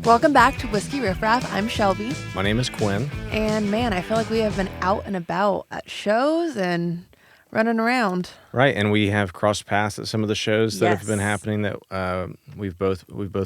Welcome back to Whiskey Riff Raff. I'm Shelby. My name is Quinn. And man, I feel like we have been out and about at shows and running around. Right, and we have crossed paths at some of the shows that have been happening that we've both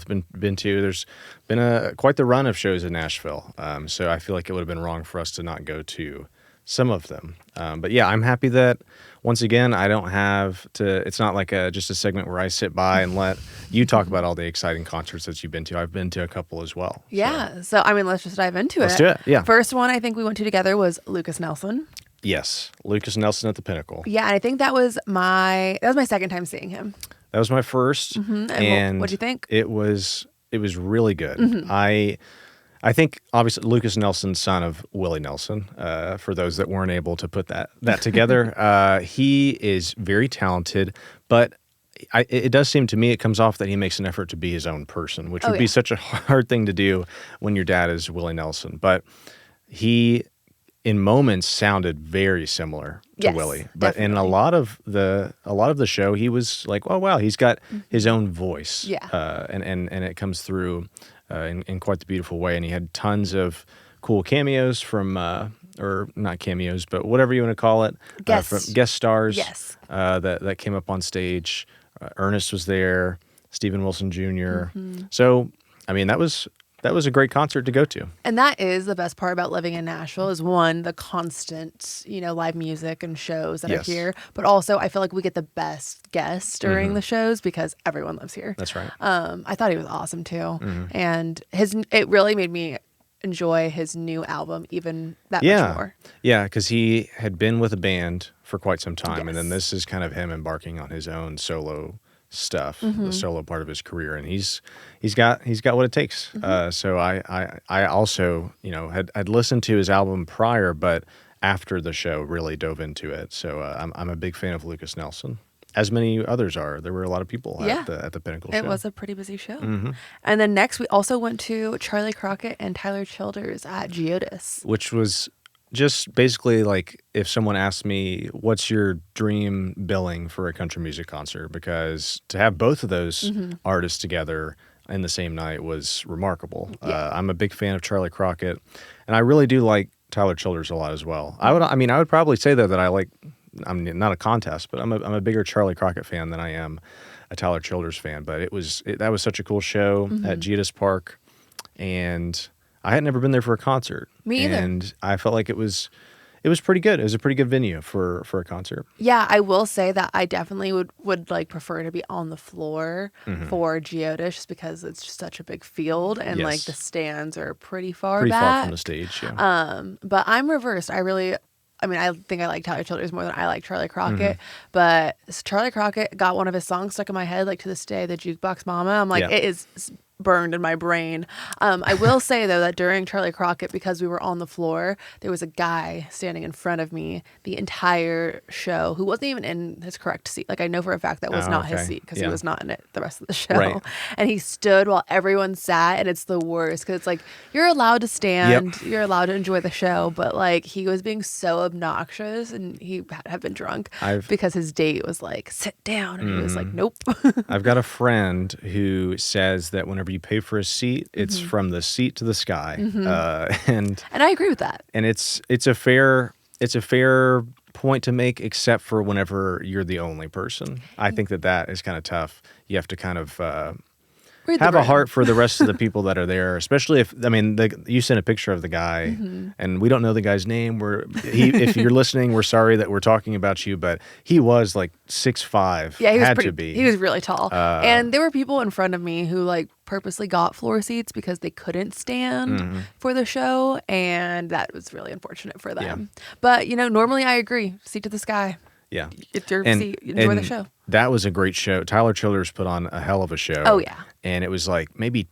been to. There's been quite the run of shows in Nashville, so I feel like it would have been wrong for us to not go to some of them. But yeah, I'm happy that once again I don't have to. It's not like just a segment where I sit by and let you talk about all the exciting concerts that you've been to. I've been to a couple as well. Yeah, so I mean, let's just dive into it. Let's do it. Yeah. First one I think we went to together was Lucas Nelson. Yes, Lucas Nelson at the Pinnacle. Yeah, and I think that was my second time seeing him. That was my first. Mm-hmm. And what'd you think? It was really good. Mm-hmm. I think obviously Lucas Nelson, son of Willie Nelson. For those that weren't able to put that together, he is very talented, but it does seem to me it comes off that he makes an effort to be his own person, which would be such a hard thing to do when your dad is Willie Nelson. But he, in moments, sounded very similar to Willie. But definitely. in a lot of the show, he was like, oh wow, he's got his own voice. Yeah. And it comes through in quite the beautiful way. And he had tons of cool cameos from or not cameos, but whatever you want to call it. From guest stars. Yes. That came up on stage. Ernest was there, Stephen Wilson Jr. So, I mean, that was a great concert to go to. And that is the best part about living in Nashville is one, the constant, live music and shows that are here. But also I feel like we get the best guests during the shows because everyone lives here. That's right. I thought he was awesome too. And it really made me enjoy his new album even that much more. Yeah, because he had been with a band for quite some time. And then this is kind of him embarking on his own solo stuff, the solo part of his career, and he's got what it takes. So I also had listened to his album prior, but after the show really dove into it. So I'm a big fan of Lucas Nelson, as many others are. There were a lot of people at the Pinnacle show. It was a pretty busy show. And then next we also went to Charlie Crockett and Tyler Childers at Geodis, which was just basically like if someone asked me, what's your dream billing for a country music concert? Because to have both of those artists together in the same night was remarkable. I'm a big fan of Charlie Crockett, and I really do like Tyler Childers a lot as well. I would probably say though that I'm not a contest, but I'm a bigger Charlie Crockett fan than I am a Tyler Childers fan. But that was such a cool show at Geodis Park, and I had never been there for a concert. Me either. And I felt like it was pretty good. It was a pretty good venue for a concert. Yeah, I will say that I definitely would like prefer to be on the floor for Geodis just because it's just such a big field and like the stands are pretty far back. From the stage, yeah. But I'm reversed. I think I like Tyler Childers more than I like Charlie Crockett. But Charlie Crockett got one of his songs stuck in my head, like to this day, the Jukebox Mama. I'm like, it is burned in my brain. I will say though that during Charlie Crockett, because we were on the floor, there was a guy standing in front of me the entire show who wasn't even in his correct seat. Like I know for a fact that was not his seat because he was not in it the rest of the show. Right. And he stood while everyone sat, and it's the worst because it's like you're allowed to stand, you're allowed to enjoy the show, but like he was being so obnoxious, and he had been drunk because his date was like, sit down, and he was like, nope. I've got a friend who says that whenever you pay for a seat, it's from the seat to the sky, and I agree with that. And it's a fair point to make, except for whenever you're the only person. I think that is kind of tough. You have to kind of have a heart for the rest of the people that are there, especially if you sent a picture of the guy, and we don't know the guy's name. If you're listening, we're sorry that we're talking about you, but he was like 6'5". Yeah, he was really tall, and there were people in front of me who like purposely got floor seats because they couldn't stand for the show, and that was really unfortunate for them. Yeah. But normally I agree, seat to the sky. Yeah, it's your seat. Enjoy the show. That was a great show. Tyler Childers put on a hell of a show. Oh yeah, and it was like maybe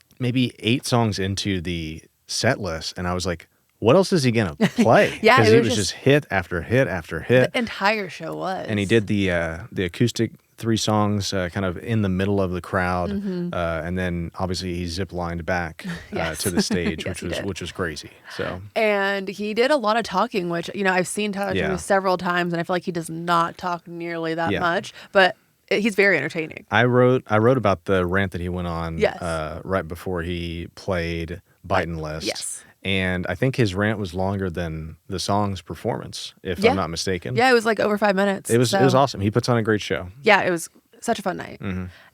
8 songs into the set list, and I was like, what else is he gonna play? Yeah, because it was just hit after hit after hit. The entire show was. And he did the acoustic 3 songs kind of in the middle of the crowd, and then obviously he zip-lined back to the stage, which was crazy. So, and he did a lot of talking, which I've seen Tyler do several times, and I feel like he does not talk nearly that much, but he's very entertaining. I wrote about the rant that he went on Yes. Right before he played Bite and List. Yes. And I think his rant was longer than the song's performance, if Yeah. I'm not mistaken. Yeah, it was like over 5 minutes. It was awesome. He puts on a great show. Yeah, it was such a fun night.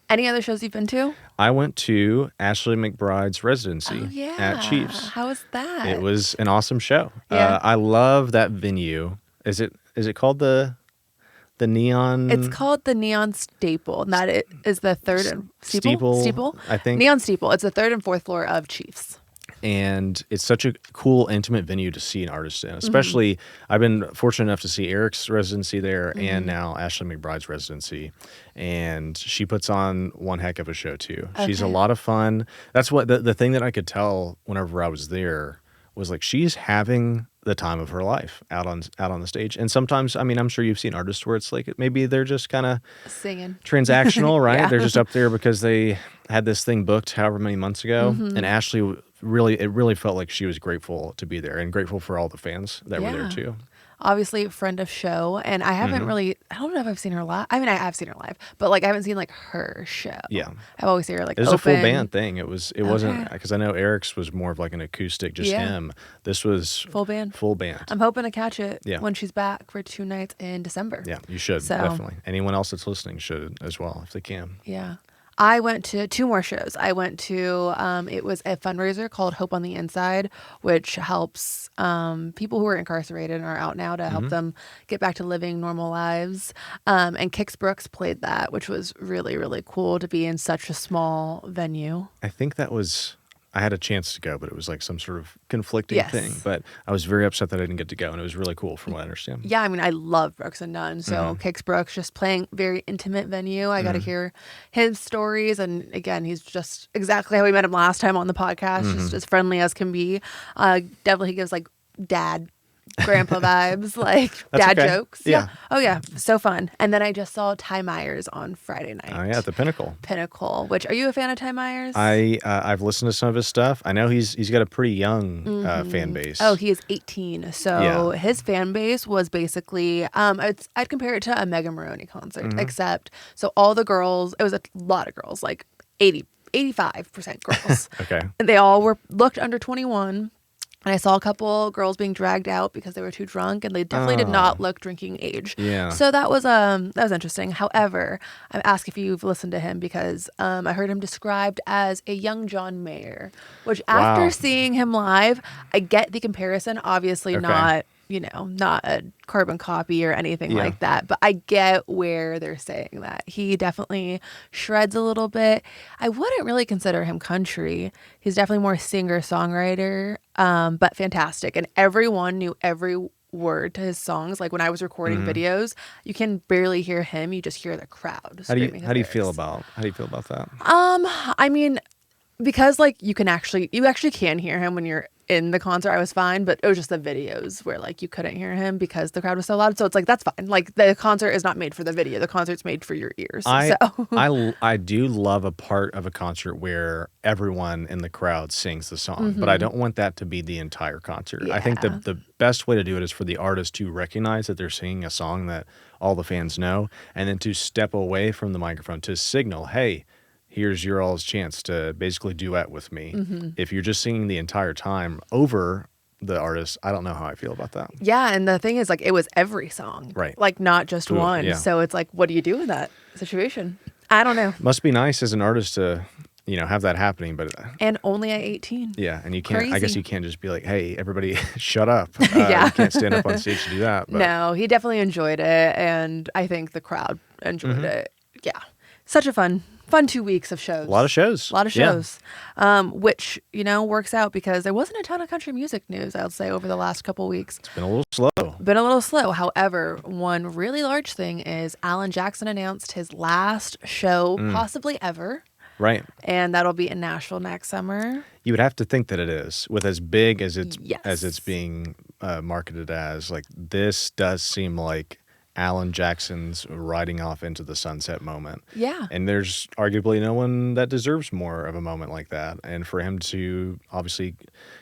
Any other shows you've been to? I went to Ashley McBride's residency at Chiefs. How was that? It was an awesome show. Yeah. I love that venue. Is it called the Neon? It's called the Neon Staple, and that is the third and steeple. I think Neon Steeple. It's the third and fourth floor of Chiefs. And it's such a cool, intimate venue to see an artist in. Especially, I've been fortunate enough to see Eric's residency there and now Ashley McBride's residency. And she puts on one heck of a show, too. Okay. She's a lot of fun. That's what the thing that I could tell whenever I was there was like she's having the time of her life out on the stage. And sometimes, I mean, I'm sure you've seen artists where it's like maybe they're just kind of singing transactional, right? Yeah. They're just up there because they had this thing booked however many months ago. And Ashley it really felt like she was grateful to be there and grateful for all the fans that were there too. Obviously, friend of show, and I haven't really. I don't know if I've seen her live. I mean, I have seen her live, but like I haven't seen like her show. Yeah, I've always seen her like. It was open. a full band thing. It wasn't because I know Eric's was more of like an acoustic, just him. This was full band. Full band. I'm hoping to catch it when she's back for 2 nights in December. Yeah, you should definitely. Anyone else that's listening should as well if they can. Yeah. I went to 2 more shows. I went to, it was a fundraiser called Hope on the Inside, which helps people who are incarcerated and are out now to help them get back to living normal lives. And Kix Brooks played that, which was really, really cool to be in such a small venue. I think I had a chance to go, but it was like some sort of conflicting thing. But I was very upset that I didn't get to go, and it was really cool from what I understand. Yeah, I mean, I love Brooks and Dunn. So Kix Brooks just playing very intimate venue. I got to hear his stories. And again, he's just exactly how we met him last time on the podcast, just as friendly as can be. Definitely he gives like grandpa vibes, like dad jokes. Yeah. Oh yeah, so fun. And then I just saw Ty Myers on Friday night. Oh yeah, at the Pinnacle. Which, are you a fan of Ty Myers? I've listened to some of his stuff. I know he's got a pretty young fan base. Oh, he is 18. So his fan base was basically I'd compare it to a Mega Maroney concert, except so all the girls, it was a lot of girls, like 85% girls. Okay. And they all looked under 21. And I saw a couple girls being dragged out because they were too drunk, and they definitely did not look drinking age. Yeah. So that was interesting. However, I'm asked if you've listened to him because I heard him described as a young John Mayer, which after seeing him live, I get the comparison. Obviously not a carbon copy or anything like that. But I get where they're saying that. He definitely shreds a little bit. I wouldn't really consider him country. He's definitely more singer-songwriter, but fantastic. And everyone knew every word to his songs. Like when I was recording videos, you can barely hear him. You just hear the crowd screaming. How do you feel about that? I mean, because like you actually can hear him when you're in the concert. I was fine, but it was just the videos where like you couldn't hear him because the crowd was so loud. So it's like, that's fine. Like the concert is not made for the video. The concert's made for your ears. I do love a part of a concert where everyone in the crowd sings the song, but I don't want that to be the entire concert. Yeah. I think the best way to do it is for the artist to recognize that they're singing a song that all the fans know, and then to step away from the microphone to signal, hey, here's your all's chance to basically duet with me. If you're just singing the entire time over the artist, I don't know how I feel about that. Yeah, and the thing is, like, it was every song. Right. Like, not just one. Yeah. So it's like, what do you do in that situation? I don't know. Must be nice as an artist to, have that happening, but... And only at 18. Yeah, and you can't... Crazy. I guess you can't just be like, hey, everybody, shut up. Yeah. You can't stand up on stage to do that. But. No, he definitely enjoyed it, and I think the crowd enjoyed it. Yeah. Such a fun 2 weeks of shows. A lot of shows. Which, works out because there wasn't a ton of country music news, I'll say, over the last couple weeks. It's been a little slow. However, one really large thing is Alan Jackson announced his last show possibly ever. Right. And that'll be in Nashville next summer. You would have to think that it is, with as big as it's being marketed as. Like, this does seem like Alan Jackson's riding off into the sunset moment. Yeah. And there's arguably no one that deserves more of a moment like that. And for him to obviously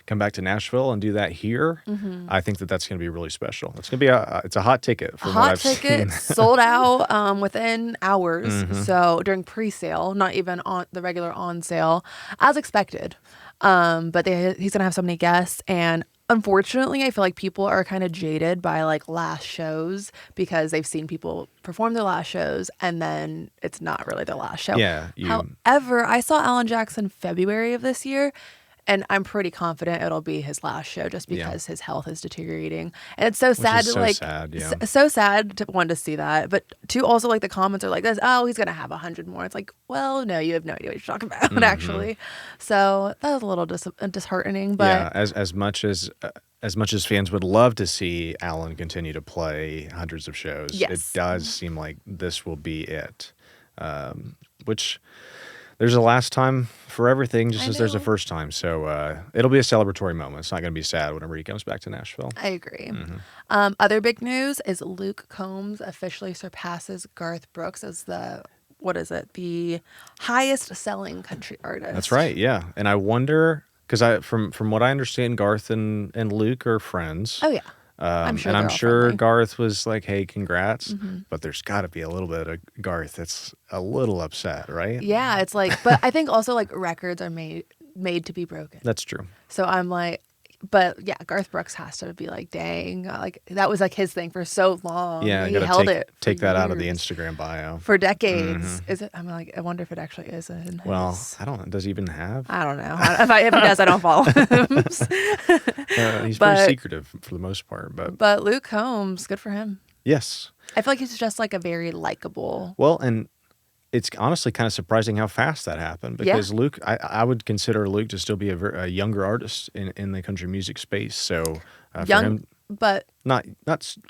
come back to Nashville and do that here, I think that that's going to be really special. It's going to be it's a hot ticket from what I've seen. Sold out within hours. So during pre-sale, not even on the regular on sale, as expected. But he's going to have so many guests, and unfortunately, I feel like people are kind of jaded by like last shows because they've seen people perform their last shows and then it's not really their last show. Yeah. However, I saw Alan Jackson February of this year, and I'm pretty confident it'll be his last show just because his health is deteriorating. And it's so sad so sad to want to see that. But two, also like the comments are like this, oh, he's going to have 100 more. It's like, well, no, you have no idea what you're talking about actually. So that was a little disheartening. But yeah, as much as fans would love to see Alan continue to play hundreds of shows, it does seem like this will be it. Which there's a last time for everything, just as there's a first time. So it'll be a celebratory moment. It's not going to be sad whenever he comes back to Nashville. I agree. Other big news is Luke Combs officially surpasses Garth Brooks as the highest selling country artist. That's right, yeah. And I wonder, because from what I understand, Garth and Luke are friends. Oh, yeah. I'm sure Garth was like, hey, congrats. But there's got to be a little bit of Garth that's a little upset, right? Yeah, it's like, but I think also like records are made to be broken. That's true. So I'm like, but yeah, Garth Brooks has to be like, dang, like that was like his thing for so long. Yeah, he held it. Take that out of the Instagram bio for decades. Is it? I'm like, I wonder if it actually is. Well, I don't know. Does he even have? I don't know. If he does, I don't follow him. He's pretty secretive for the most part, but Luke Combs, good for him. Yes, I feel like he's just like a very likable. Well, and it's honestly kind of surprising how fast that happened because Luke, I would consider Luke to still be a younger artist in the country music space. So young, for him, but not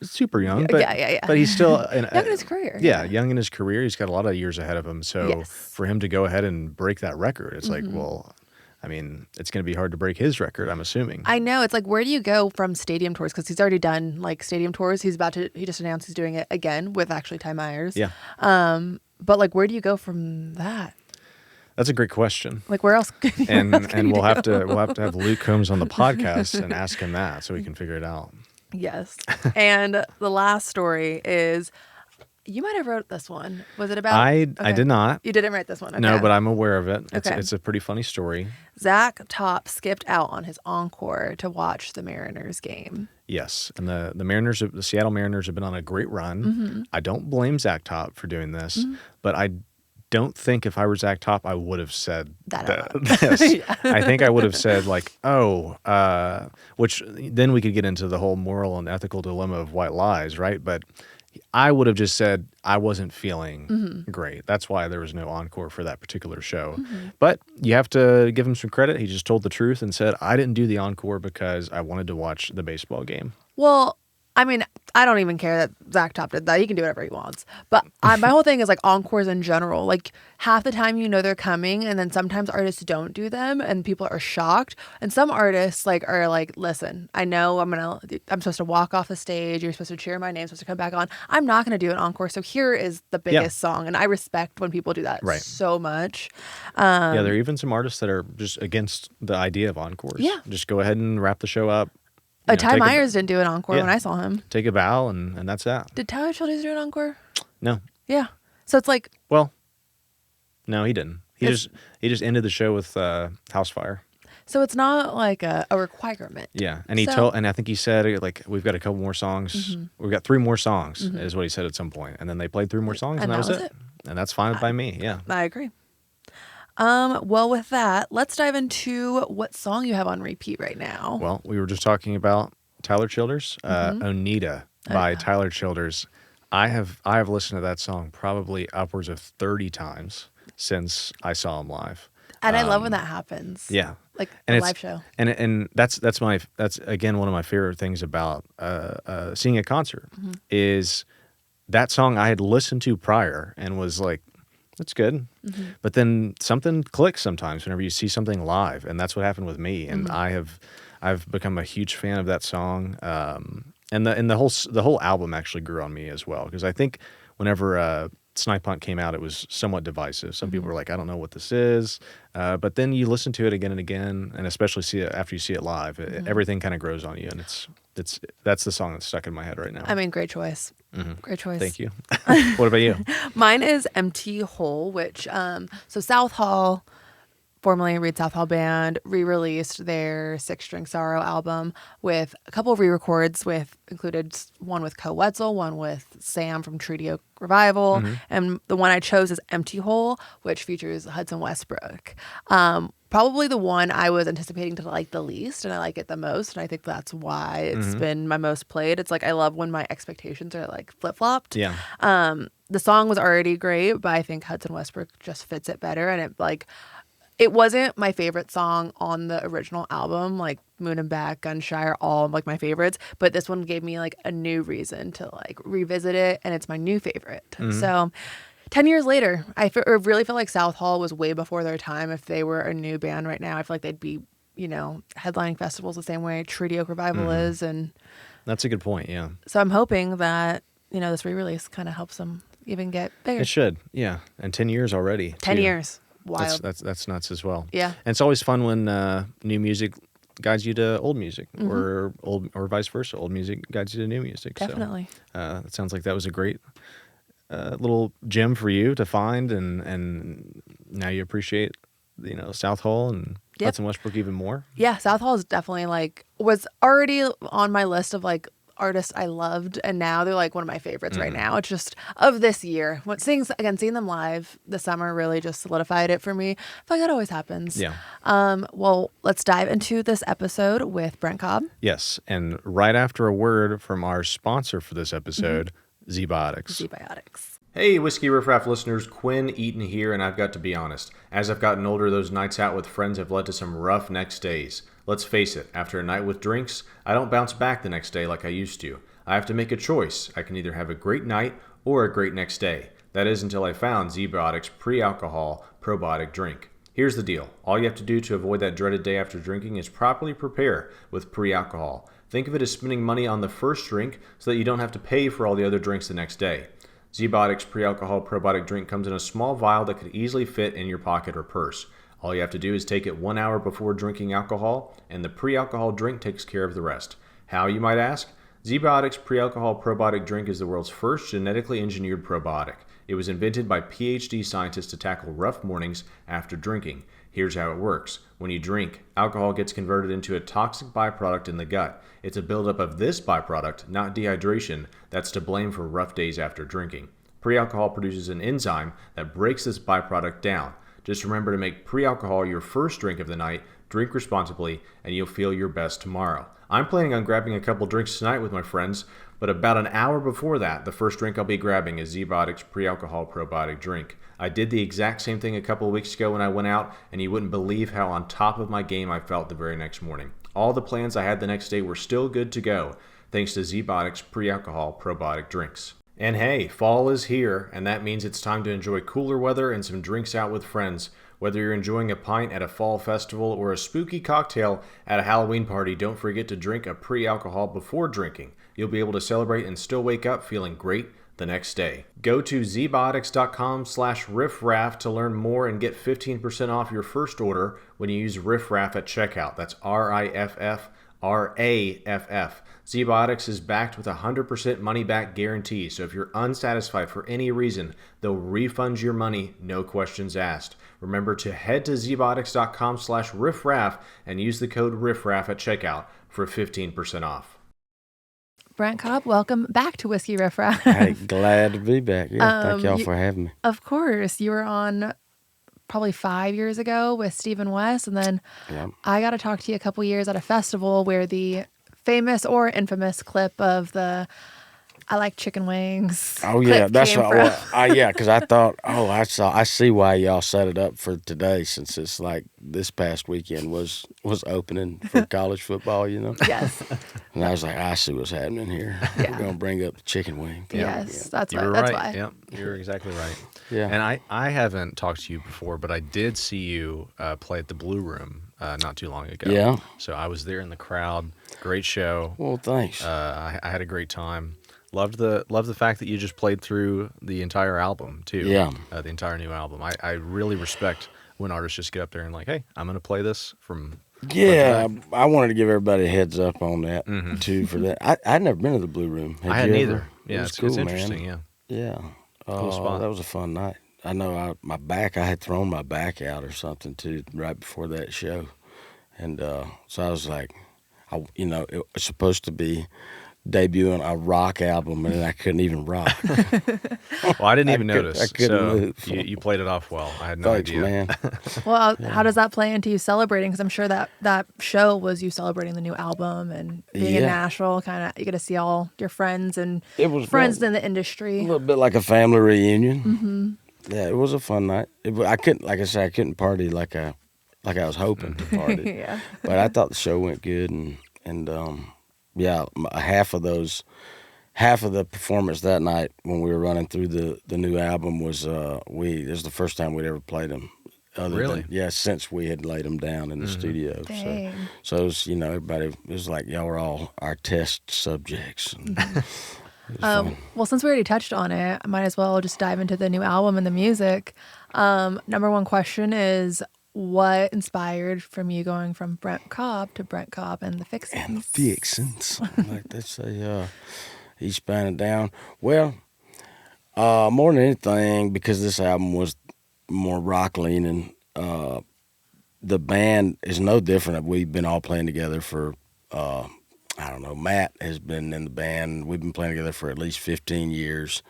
super young, but but he's still young in his career. Yeah, young in his career. He's got a lot of years ahead of him. So for him to go ahead and break that record, it's like, well, I mean, it's going to be hard to break his record, I'm assuming. I know. It's like, where do you go from stadium tours? Because he's already done like stadium tours. He just announced he's doing it again with actually Ty Myers. Yeah. But like, where do you go from that? That's a great question. Like, where else? And we'll have to have Luke Combs on the podcast and ask him that so we can figure it out. Yes. And the last story is, you might have wrote this one. Was it about? I did not. You didn't write this one. Okay. No, but I'm aware of it. Okay. It's a pretty funny story. Zach Top skipped out on his encore to watch the Mariners game. Yes, and the Seattle Mariners have been on a great run. I don't blame Zach Top for doing this, but I don't think if I were Zach Top, I would have said that. Yes. I think I would have said like, which then we could get into the whole moral and ethical dilemma of white lies, right? But I would have just said I wasn't feeling great. That's why there was no encore for that particular show. But you have to give him some credit. He just told the truth and said, I didn't do the encore because I wanted to watch the baseball game. Well, I mean, I don't even care that Zach Top did that. He can do whatever he wants. But my whole thing is like encores in general. Like half the time you know they're coming, and then sometimes artists don't do them, and people are shocked. And some artists like are like, listen, I know I'm supposed to walk off the stage. You're supposed to cheer my name. Supposed to come back on. I'm not going to do an encore. So here is the biggest song, and I respect when people do that so much. Yeah, there are even some artists that are just against the idea of encores. Yeah, just go ahead and wrap the show up. Ty Myers didn't do an encore when I saw him. Take a bow, and that's that. Did Tyler Childers do an encore? No. Yeah. So it's like... Well, no, he didn't. He just ended the show with House Fire. So it's not like a requirement. Yeah, and and I think he said like we've got a couple more songs. We've got 3 more songs, is what he said at some point, and then they played 3 more songs, and that was it. And that's fine by me. Yeah, I agree. Well, with that, let's dive into what song you have on repeat right now. Well, we were just talking about Tyler Childers, Onita by Tyler Childers. I have listened to that song probably upwards of 30 times since I saw him live. And I love when that happens. Yeah. Like a live show. And that's again one of my favorite things about seeing a concert is that song I had listened to prior and was like, that's good. But then something clicks sometimes whenever you see something live, and that's what happened with me. And I've become a huge fan of that song. And the whole album actually grew on me as well, because I think whenever Snipe Hunt came out, it was somewhat divisive. Some people were like, I don't know what this is. But then you listen to it again and again, and especially see it after you see it live, everything kind of grows on you. And that's the song that's stuck in my head right now. I mean, great choice. Great choice. Thank you. What about you? Mine is Empty Hole, which, so South Hall, formerly Reed South Hall Band, re-released their Six String Sorrow album with a couple of re-records included one with Co Wetzel, one with Sam from Trio Revival, and the one I chose is Empty Hole, which features Hudson Westbrook. Probably the one I was anticipating to like the least, and I like it the most, and I think that's why it's been my most played. It's like I love when my expectations are like flip-flopped. Yeah. The song was already great, but I think Hudson Westbrook just fits it better, and it wasn't my favorite song on the original album, like Moon and Back, Gunshire, are all like my favorites. But this one gave me like a new reason to like revisit it, and it's my new favorite. So 10 years later, I really feel like South Hall was way before their time. If they were a new band right now, I feel like they'd be, headlining festivals the same way Trio Revival is. And that's a good point, yeah. So I'm hoping that, this re-release kind of helps them even get bigger. It should, yeah. And 10 years already. 10 years. Wild. That's nuts as well. Yeah. And it's always fun when new music guides you to old music, or vice versa. Old music guides you to new music. Definitely. So, it sounds like that was a great little gem for you to find, and now you appreciate South Hall and Hudson Westbrook even more. Yeah, South Hall is definitely was already on my list of artists I loved, and now they're like one of my favorites right now. It's just of this year. Seeing them live this summer really just solidified it for me. I feel like that always happens. Yeah. Well, let's dive into this episode with Brent Cobb. Yes, and right after a word from our sponsor for this episode, ZBiotics. Hey, Whiskey Riff Raff listeners, Quinn Eaton here, and I've got to be honest. As I've gotten older, those nights out with friends have led to some rough next days. Let's face it, after a night with drinks, I don't bounce back the next day like I used to. I have to make a choice. I can either have a great night or a great next day. That is until I found ZBiotics pre-alcohol probiotic drink. Here's the deal. All you have to do to avoid that dreaded day after drinking is properly prepare with pre-alcohol. Think of it as spending money on the first drink so that you don't have to pay for all the other drinks the next day. ZBiotics pre-alcohol probiotic drink comes in a small vial that could easily fit in your pocket or purse. All you have to do is take it 1 hour before drinking alcohol, and the pre-alcohol drink takes care of the rest. How, you might ask? ZBiotics pre-alcohol probiotic drink is the world's first genetically engineered probiotic. It was invented by PhD scientists to tackle rough mornings after drinking. Here's how it works. When you drink, alcohol gets converted into a toxic byproduct in the gut. It's a buildup of this byproduct, not dehydration, that's to blame for rough days after drinking. Pre-alcohol produces an enzyme that breaks this byproduct down. Just remember to make pre-alcohol your first drink of the night, drink responsibly, and you'll feel your best tomorrow. I'm planning on grabbing a couple drinks tonight with my friends, but about an hour before that, the first drink I'll be grabbing is ZBiotics pre-alcohol probiotic drink. I did the exact same thing a couple of weeks ago when I went out, and you wouldn't believe how on top of my game I felt the very next morning. All the plans I had the next day were still good to go, thanks to ZBiotics pre-alcohol probiotic drinks. And hey, fall is here, and that means it's time to enjoy cooler weather and some drinks out with friends. Whether you're enjoying a pint at a fall festival or a spooky cocktail at a Halloween party, don't forget to drink a pre-alcohol before drinking. You'll be able to celebrate and still wake up feeling great the next day. Go to zbiotics.com/riffraff to learn more and get 15% off your first order when you use riffraff at checkout. That's RIFFRAFF. ZBiotics is backed with a 100% money-back guarantee, so if you're unsatisfied for any reason, they'll refund your money, no questions asked. Remember to head to zbiotics.com/riffraff and use the code riffraff at checkout for 15% off. Brent Cobb, welcome back to Whiskey Riff Raff. Hey, glad to be back. Yeah, thank y'all for having me. Of course. You were on probably 5 years ago with Stephen West, and then I got to talk to you a couple years at a festival where the famous or infamous clip of the I like chicken wings. Oh yeah, that's what. Yeah, because I thought, I see why y'all set it up for today, since it's like this past weekend was opening for college football, Yes. And I was like, I see what's happening here. Yeah. We're gonna bring up the chicken wing. Yes, that's You're why. right. That's why. Yep, you're exactly right. Yeah. And I haven't talked to you before, but I did see you play at the Blue Room not too long ago. Yeah. So I was there in the crowd. Great show. Well, thanks. I had a great time. Loved the fact that you just played through the entire album too. Yeah. The entire new album. I really respect when artists just get up there and like, hey, I'm gonna play this from. Yeah, I wanted to give everybody a heads up on that too. For that, I'd never been to the Blue Room. I hadn't either. Ever? Yeah, it's cool, it's man. interesting. Yeah. Yeah. Cool spot. That was a fun night. I know I had thrown my back out or something too right before that show, and so I was like, it was supposed to be debuting a rock album, and I couldn't even rock. Well, I didn't even notice. I couldn't move. You played it off well. I had no Thanks, idea. man. Well, how does that play into you celebrating? Because I'm sure that show was you celebrating the new album and being in Nashville. Kind of, you get to see all your friends and friends in the industry. A little bit like a family reunion. Mm-hmm. Yeah, it was a fun night. I couldn't, like I said, I couldn't party like I was hoping to party. Yeah. But I thought the show went good, and yeah, half of the performance that night when we were running through the new album was this was the first time we'd ever played them. Really? Since we had laid them down in the studio. Dang. So it was, everybody, it was like y'all were all our test subjects. And Well, since we already touched on it, I might as well just dive into the new album and the music. Number one question is, what inspired from you going from Brent Cobb to Brent Cobb and the Fixins? And the Fixins, like they say, he's spanning down. Well, more than anything, because this album was more rock leaning, the band is no different. We've been all playing together for, I don't know, Matt has been in the band. We've been playing together for at least 15 years.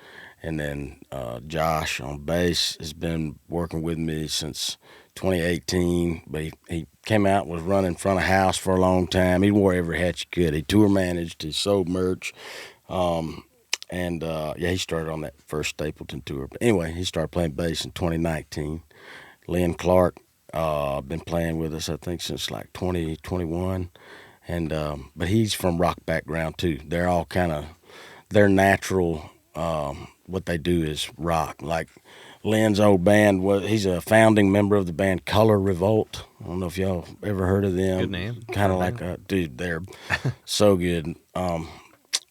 And then Josh on bass has been working with me since 2018, but he came out and was running front of house for a long time. He wore every hat you could. He tour managed, he sold merch, he started on that first Stapleton tour. But anyway, he started playing bass in 2019. Lynn Clark been playing with us, I think, since like 2021, but he's from rock background too. They're all kind of, their natural, what they do is rock. Like Lynn's old band, he's a founding member of the band Color Revolt. I don't know if y'all ever heard of them. Good name. Kind of like dude, they're so good.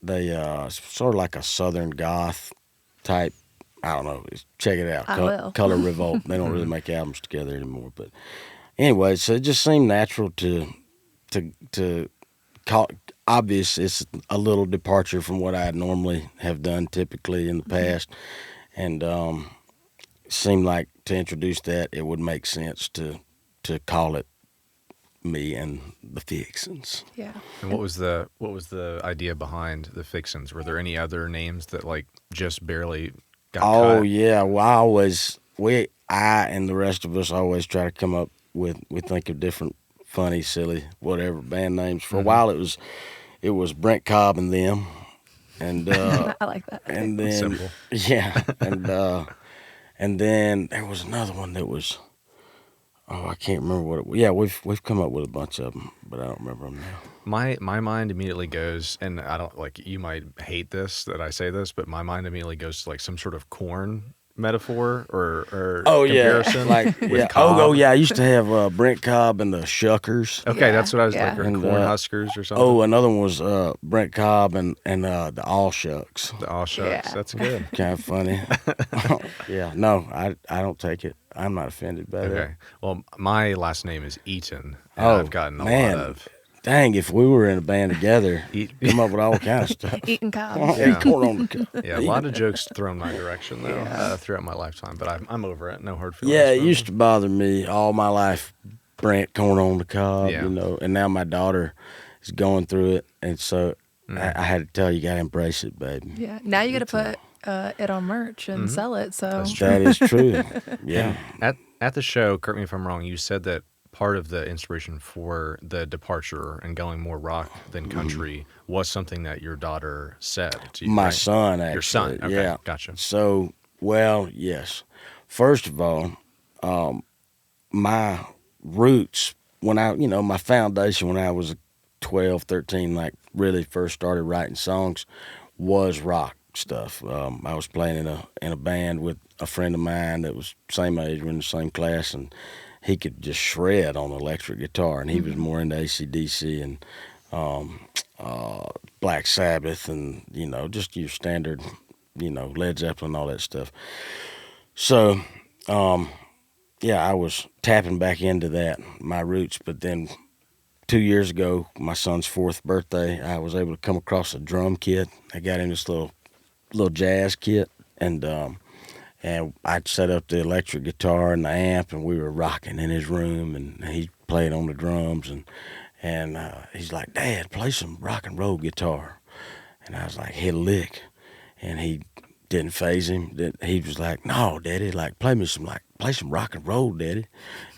They sort of like a Southern goth type. I don't know. Check it out. I will. Color Revolt. They don't really make albums together anymore. But anyway, so it just seemed natural to call. Obvious, it's a little departure from what I normally have done typically in the past, and seemed like to introduce that it would make sense to call it me and the Fixins. Yeah. And what was the idea behind the Fixins? Were there any other names that like just barely got cut? Yeah, well, I and the rest of us always try to come up with, we think of different funny, silly, whatever band names. For a while it was Brent Cobb and them, and I like that. and then Simple. yeah, and then there was another one that was, I can't remember what it was. Yeah, we've come up with a bunch of them, but I don't remember them now. My mind immediately goes, and I don't like, you might hate this that I say this, but my mind immediately goes to like some sort of corn metaphor or comparison. Like with Cobb. I used to have Brent Cobb and the Shuckers. Okay, Yeah, that's what I was yeah. like, or And, corn huskers or something. Another one was Brent Cobb and the All Shucks. The all shucks. Yeah. That's good. Kind of funny. Yeah, no, I don't take it. I'm not offended by that. Okay. Well, my last name is Eaton. And Oh, I've gotten a man. lot of. Dang, if we were in a band together, Eat- come up with all kind of stuff. Eating Cobb. Eat corn on the cob. Yeah, a lot of jokes thrown my direction though throughout my lifetime, but I'm over it. No hard feelings. Yeah, it from used to bother me all my life. Brent, corn on the cob, Yeah. and now my daughter is going through it, and so I had to tell her, you got to embrace it, baby. Yeah. Now you got to put it on merch and sell it. So That's true. That is true. Yeah. At the show, correct me if I'm wrong, you said that part of the inspiration for the departure and going more rock than country was something that your daughter said to you. My right? son, actually. Your son. Okay, yeah. gotcha. So, well, yes. First of all, my roots, my foundation when I was 12, 13, like really first started writing songs, was rock stuff. I was playing in a band with a friend of mine that was same age, we were in the same class, he could just shred on electric guitar, and he was more into AC/DC and Black Sabbath, and just your standard, Led Zeppelin, all that stuff. So, yeah, I was tapping back into that, my roots. But then 2 years ago, my son's 4th birthday, I was able to come across a drum kit. I got him this little jazz kit, and I set up the electric guitar and the amp, and we were rocking in his room, and he played on the drums, and he's like, "Dad, play some rock and roll guitar." And I was like, "Hit a lick," and he didn't faze him. He was like, "No, Daddy, play some rock and roll, Daddy."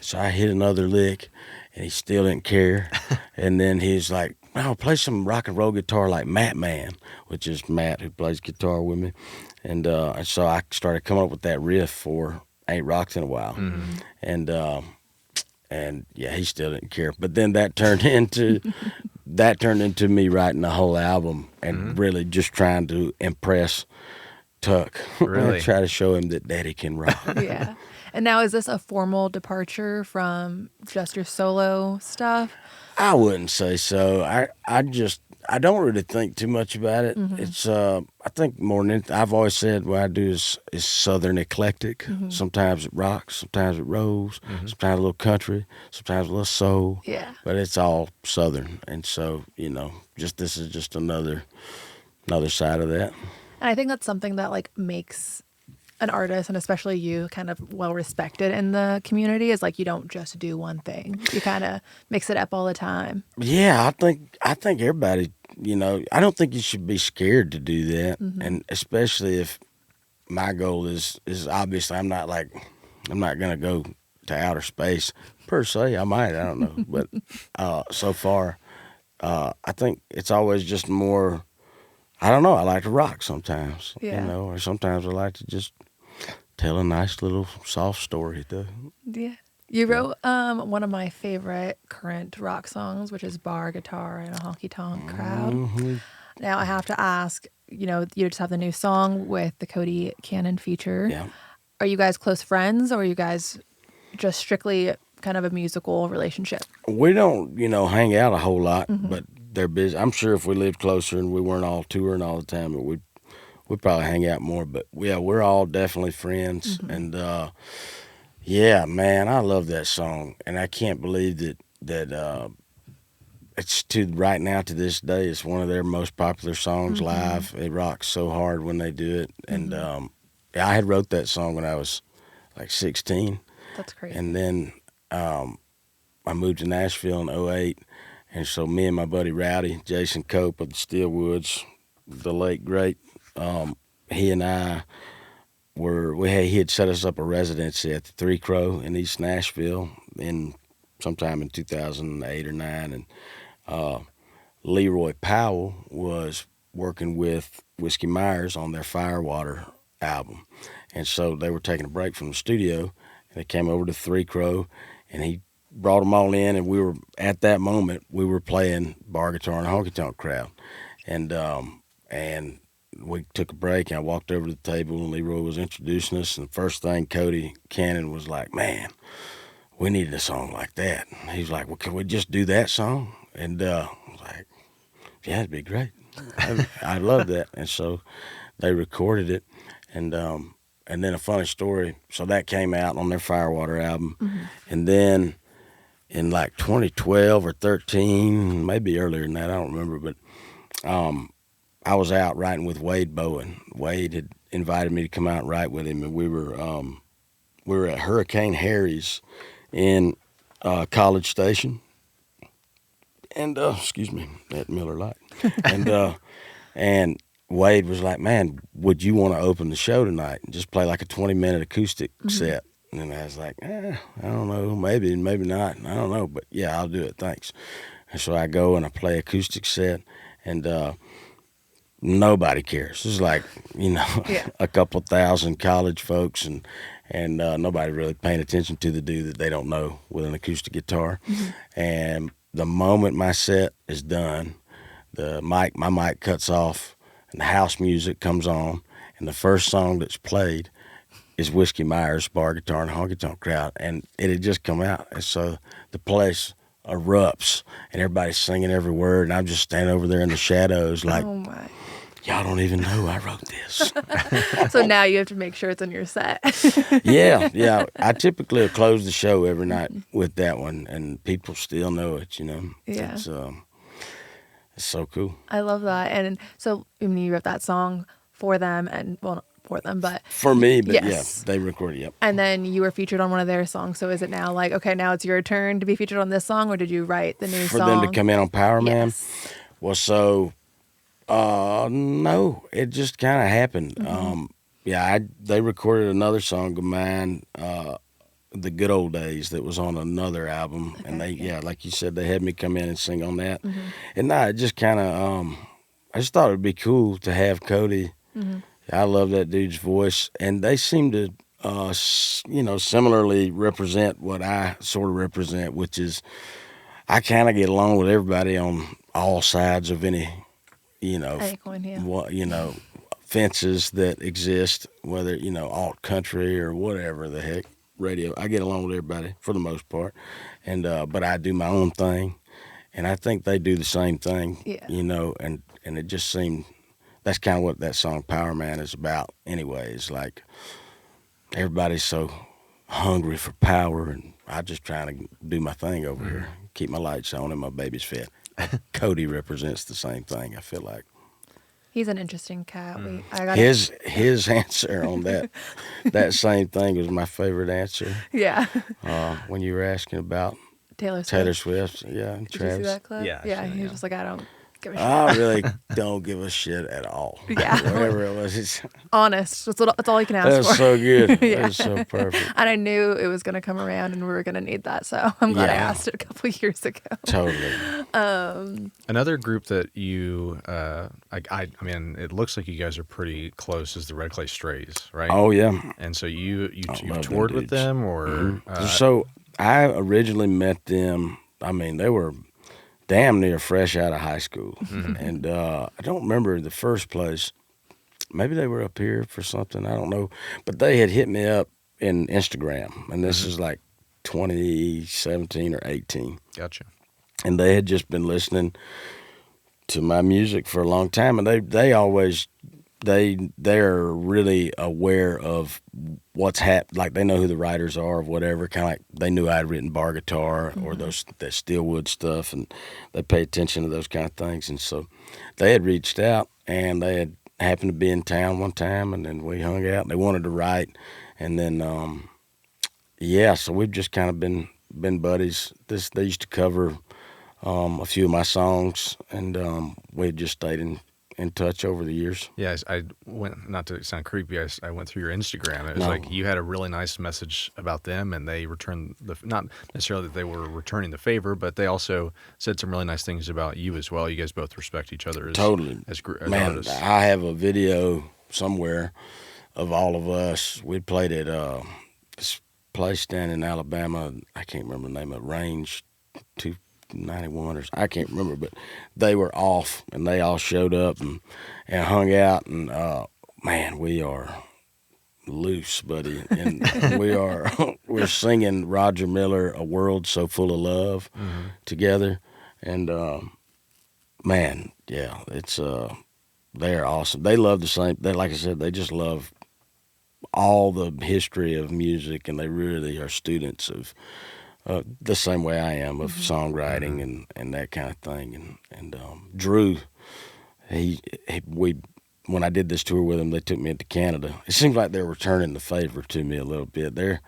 So I hit another lick, and he still didn't care. And then he's like, "No, play some rock and roll guitar like Matt Man," which is Matt who plays guitar with me. And so I started coming up with that riff for "Ain't Rocked in a While," and yeah, he still didn't care. But then that turned into me writing the whole album and really just trying to impress Tuck. Really? And try to show him that Daddy can rock. Yeah. And now, is this a formal departure from just your solo stuff? I wouldn't say so. I don't really think too much about it. It's I think more than anything, I've always said what I do is Southern eclectic. Sometimes it rocks, sometimes it rolls, sometimes a little country, sometimes a little soul. Yeah. But it's all Southern, and so this is just another side of that. And I think that's something that makes an artist, and especially you, kind of well respected in the community, is you don't just do one thing. You kind of mix it up all the time. Yeah, I think everybody, I don't think you should be scared to do that, and especially if my goal is obviously I'm not gonna go to outer space per se. I might, I don't know, but so far, I think it's always just more. I don't know. I like to rock sometimes, or sometimes I like to just tell a nice little soft story, though. Yeah. You wrote one of my favorite current rock songs, which is Bar Guitar in a Honky Tonk Crowd. Now, I have to ask, you just have the new song with the Cody Cannon feature. Yeah. Are you guys close friends, or are you guys just strictly kind of a musical relationship? We don't, hang out a whole lot, but they're busy. I'm sure if we lived closer and we weren't all touring all the time, we'd probably hang out more. But yeah, we're all definitely friends. And yeah, man, I love that song, and I can't believe that it's right now to this day, it's one of their most popular songs live. It rocks so hard when they do it. And yeah, I had wrote that song when I was 16. That's crazy. And then I moved to Nashville in 2008. And so me and my buddy Rowdy, Jason Cope of the Steelwoods, the late great, he and I he had set us up a residency at the Three Crow in East Nashville sometime in 2008 or 9. And Leroy Powell was working with Whiskey Myers on their Firewater album. And so they were taking a break from the studio, and they came over to Three Crow, and he brought them all in, and we were, at that moment, we were playing Bar Guitar in a Honky Tonk Crowd. And we took a break, and I walked over to the table, and Leroy was introducing us, and the first thing Cody Cannon was like, "Man, we needed a song like that." And he was like, "Well, can we just do that song?" And I was like, "Yeah, it'd be great." I love that. And so they recorded it, and then a funny story, so that came out on their Firewater album. And then in 2012 or 13, maybe earlier than that, I don't remember, but I was out writing with Wade Bowen. Wade had invited me to come out and write with him, and we were at Hurricane Harry's in College Station, and excuse me, at Miller Lite, and Wade was like, "Man, would you want to open the show tonight and just play a 20-minute acoustic set?" And I was like, I don't know, maybe not, I don't know, but yeah, I'll do it, thanks. And so I go and I play acoustic set, and nobody cares. It's a couple thousand college folks, and nobody really paying attention to the dude that they don't know with an acoustic guitar. And the moment my set is done, my mic cuts off, and the house music comes on, and the first song that's played is Whiskey Myers, bar guitar and honky tonk crowd, and it had just come out, and so the place erupts, and everybody's singing every word, and I'm just standing over there in the shadows, like, Oh my. y'all don't even know I wrote this. So now you have to make sure it's in your set. Yeah. I typically close the show every night with that one, and people still know it. Yeah. It's so cool. I love that. And so I mean, you wrote that song for them, and well, not for them, but For me, but yes. yeah, they recorded. Yep. And then you were featured on one of their songs. So is it now like, okay, now it's your turn to be featured on this song, or did you write the new For song? them to come in on Power Man? Yes. Well, so, no, it just kind of happened. They recorded another song of mine, The Good Old Days, that was on another album. Okay, And they, yeah. like you said, they had me come in and sing on that. And it just kind of, I just thought it'd be cool to have Cody. I love that dude's voice. And they seem to, similarly represent what I sort of represent, which is I kind of get along with everybody on all sides of any, Acorn, yeah. fences that exist, whether, alt country or whatever the heck, radio. I get along with everybody for the most part. And, but I do my own thing. And I think they do the same thing, Yeah. and it just seemed, that's kind of what that song Power Man is about anyway. It's like everybody's so hungry for power, and I just trying to do my thing over here, keep my lights on and my baby's fed. Cody represents the same thing, I feel like. He's an interesting cat. His answer on that same thing was my favorite answer. Yeah. When you were asking about Taylor Swift, yeah, and Did Travis. you see that clip? Yeah, Yeah. sure, He was yeah. just like, I don't give a shit. I really don't give a shit at all. Yeah. Whatever it was, it's Honest. That's all you can ask that was for. so good. Yeah. That was so perfect. And I knew it was going to come around and we were going to need that. So I'm glad I Yeah. asked it a couple of years ago. Totally. Another group that you, I mean, it looks like you guys are pretty close is the Red Clay Strays, right? Oh, yeah. And so you love them toured with dudes. them, or So I originally met them. I mean, they were damn near fresh out of high school. And I don't remember the first place. Maybe they were up here for something. I don't know. But they had hit me up in Instagram. And this is like 2017 or 18. Gotcha. And they had just been listening to my music for a long time. And they're really aware of what's happened. Like, they know who the writers are, or whatever. Kind of like they knew I'd written bar guitar or that Steelwood stuff, and they pay attention to those kind of things. And so they had reached out, and they had happened to be in town one time, and then we hung out. They wanted to write, and then so we've just kind of been buddies. They used to cover a few of my songs, and we just stayed in touch over the years. Yeah, I went, not to sound creepy, I went through your Instagram. It was No. like you had a really nice message about them, and they returned not necessarily that they were returning the favor, but they also said some really nice things about you as well. You guys both respect each other as Totally. as Man, artists. I have a video somewhere of all of us. We played at this place down in Alabama. I can't remember the name of it, Range 291 or I can't remember, but they were off, and they all showed up and hung out. And man, we are loose, buddy. And we're singing Roger Miller, A World So Full of Love, together. And man, yeah, it's they're awesome. They love the same. They, like I said, they just love all the history of music, and they really are students of the same way I am of songwriting and that kind of thing. And Drew, when I did this tour with him, they took me into Canada. It seems like they're returning the favor to me a little bit. They're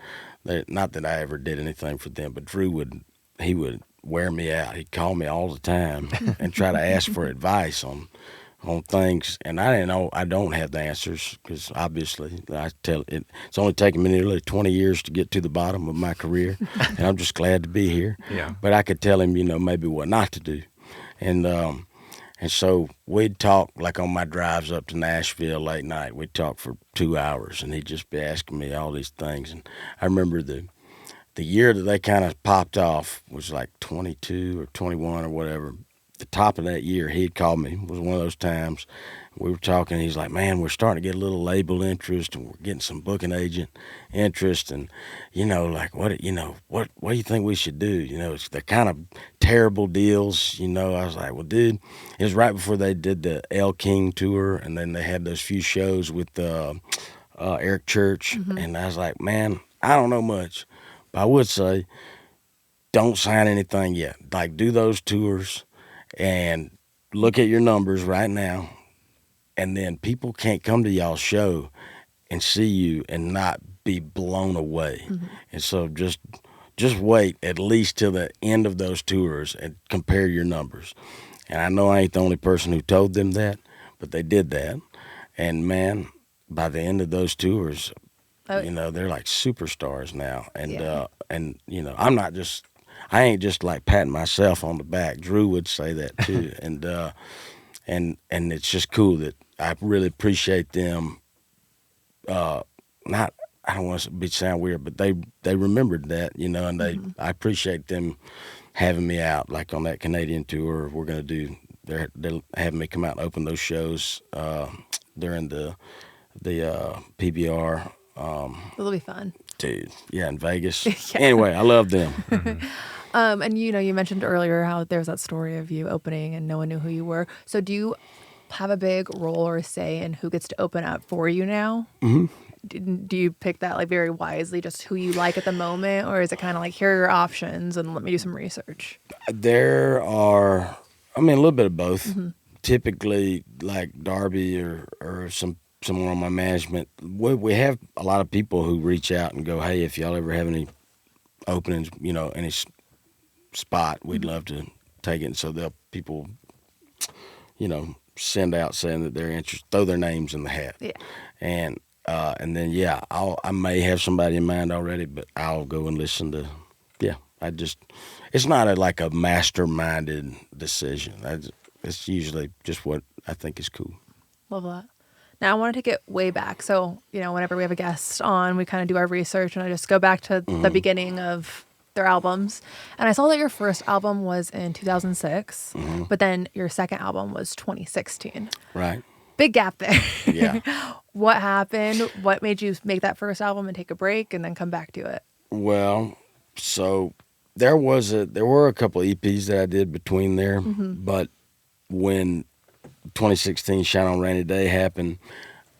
not that I ever did anything for them, but Drew would wear me out. He'd call me all the time and try to ask for advice on things, and I didn't know. I don't have the answers, because obviously it's only taken me nearly 20 years to get to the bottom of my career, and I'm just glad to be here. Yeah. But I could tell him, maybe what not to do, and so we'd talk, like on my drives up to Nashville late night. We'd talk for 2 hours, and he'd just be asking me all these things. And I remember the year that they kind of popped off was like 22 or 21 or whatever. the top of that year, he had called me. It was one of those times. We were talking. He's like, man, we're starting to get a little label interest, and we're getting some booking agent interest, and like what do you think we should do? They're kind of terrible deals. I was like, well, dude, it was right before they did the El King tour, and then they had those few shows with Eric Church, and I was like, man, I don't know much, but I would say, don't sign anything yet. Like, do those tours, and look at your numbers right now. And then people can't come to y'all's show and see you and not be blown away. And so just wait at least till the end of those tours and compare your numbers. And I know I ain't the only person who told them that, but they did that. And man, by the end of those tours, they're like superstars now. And I ain't just like patting myself on the back. Drew would say that too. And it's just cool that I really appreciate them. I don't want to sound weird, but they remembered that, and I appreciate them having me out, like on that Canadian tour. We're gonna do. They're having me come out and open those shows during the PBR. It'll be fun, dude. Yeah, in Vegas. Anyway, I love them. And you mentioned earlier how there's that story of you opening and no one knew who you were. So do you have a big role or say in who gets to open up for you now? Do you pick that like very wisely, just who you like at the moment, or is it kind of like, here are your options and let me do some research? There are, a little bit of both. Typically, like Darby or someone on my management, we have a lot of people who reach out and go, hey, if y'all ever have any openings, any spot, we'd love to take it. And so people, send out saying that they're interested, throw their names in the hat. Yeah. And then, I may have somebody in mind already, but I'll go and listen to, it's not like a masterminded decision. It's usually just what I think is cool. Love that. Now, I want to take it way back. So, whenever we have a guest on, we kind of do our research, and I just go back to the beginning of their albums. And I saw that your first album was in 2006, but then your second album was 2016. Right. Big gap there. Yeah. What happened? What made you make that first album and take a break and then come back to it? Well, so there were a couple of EPs that I did between there, but when 2016 Shine on Rainy Day happened,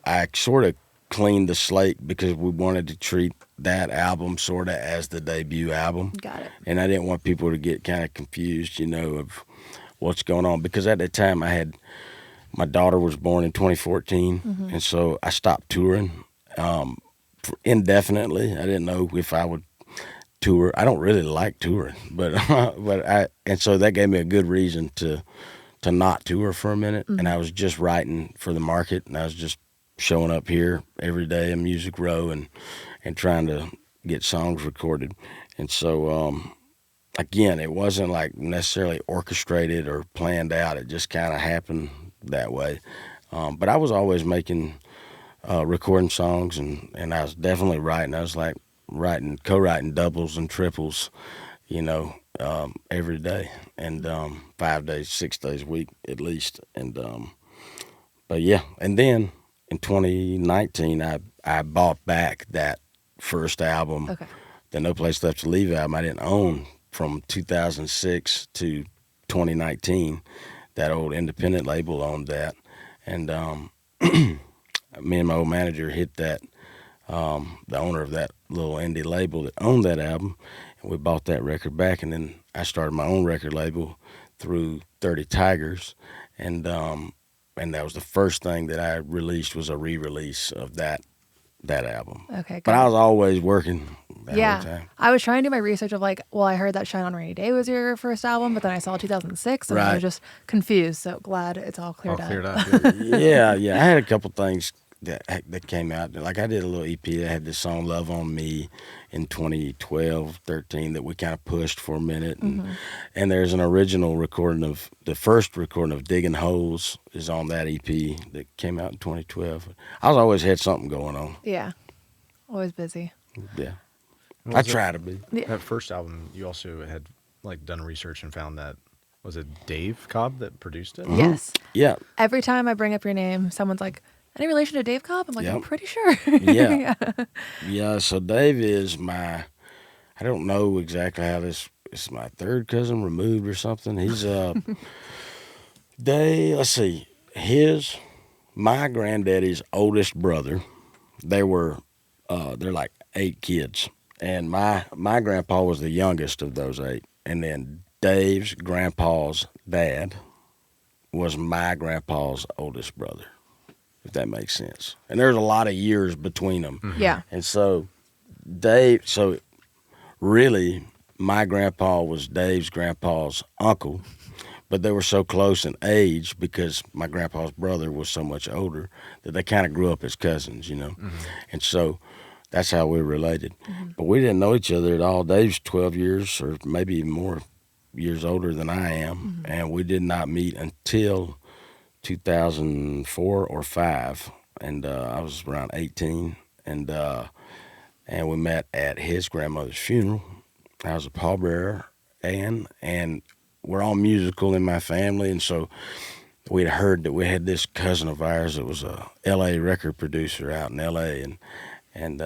I sort of cleaned the slate because we wanted to treat that album sort of as the debut album. Got it. And I didn't want people to get kind of confused, of what's going on. Because at that time my daughter was born in 2014, and so I stopped touring indefinitely. I didn't know if I would tour. I don't really like touring, but so that gave me a good reason to not tour for a minute. And I was just writing for the market, and I was just showing up here every day in Music Row and trying to get songs recorded. And so again, it wasn't like necessarily orchestrated or planned out. It just kind of happened that way. But I was always making recording songs, and I was definitely writing. I was like co-writing doubles and triples, every day, and 5 days, 6 days a week at least. And but yeah, and then in 2019, I bought back that first album, the No Place Left to Leave album I didn't own from 2006 to 2019. That old independent label owned that, and me and my old manager hit that, the owner of that little indie label that owned that album, and we bought that record back. And then I started my own record label through 30 Tigers, and that was the first thing that I released, was a re-release of that album. Okay, good. But I was always working that whole time. I was trying to do my research of like, well, I heard that Shine on Rainy Day was your first album, but then I saw 2006, and I was just confused. So glad it's all cleared up. Yeah. I had a couple things that came out. Like I did a little EP. I had this song Love on Me in 2012, 13 that we kind of pushed for a minute. And there's an original recording of, the first recording of Digging Holes is on that EP that came out in 2012. I always had something going on. Yeah. Always busy. Yeah. I try to be. That first album, you also had like done research and found that Was it Dave Cobb that produced it? Yes. Yeah. Every time I bring up your name, someone's like, any relation to Dave Cobb? I'm like, I'm Yep. pretty sure. Yeah. Yeah. So Dave is I don't know exactly how it's my third cousin removed or something. He's, let's see, my granddaddy's oldest brother. They're like 8 kids. And my grandpa was the youngest of those 8. And then Dave's grandpa's dad was my grandpa's oldest brother, if that makes sense. And there's a lot of years between them. Mm-hmm. Yeah. And so really, my grandpa was Dave's grandpa's uncle, but they were so close in age because my grandpa's brother was so much older that they kind of grew up as cousins, Mm-hmm. And so that's how we were related. Mm-hmm. But we didn't know each other at all. Dave's 12 years or maybe even more years older than I am, mm-hmm. and we did not meet until 2004 or 5, and I was around 18, and we met at his grandmother's funeral. I was a pallbearer, and we're all musical in my family, and so we'd heard that we had this cousin of ours that was a L.A. record producer out in L.A., and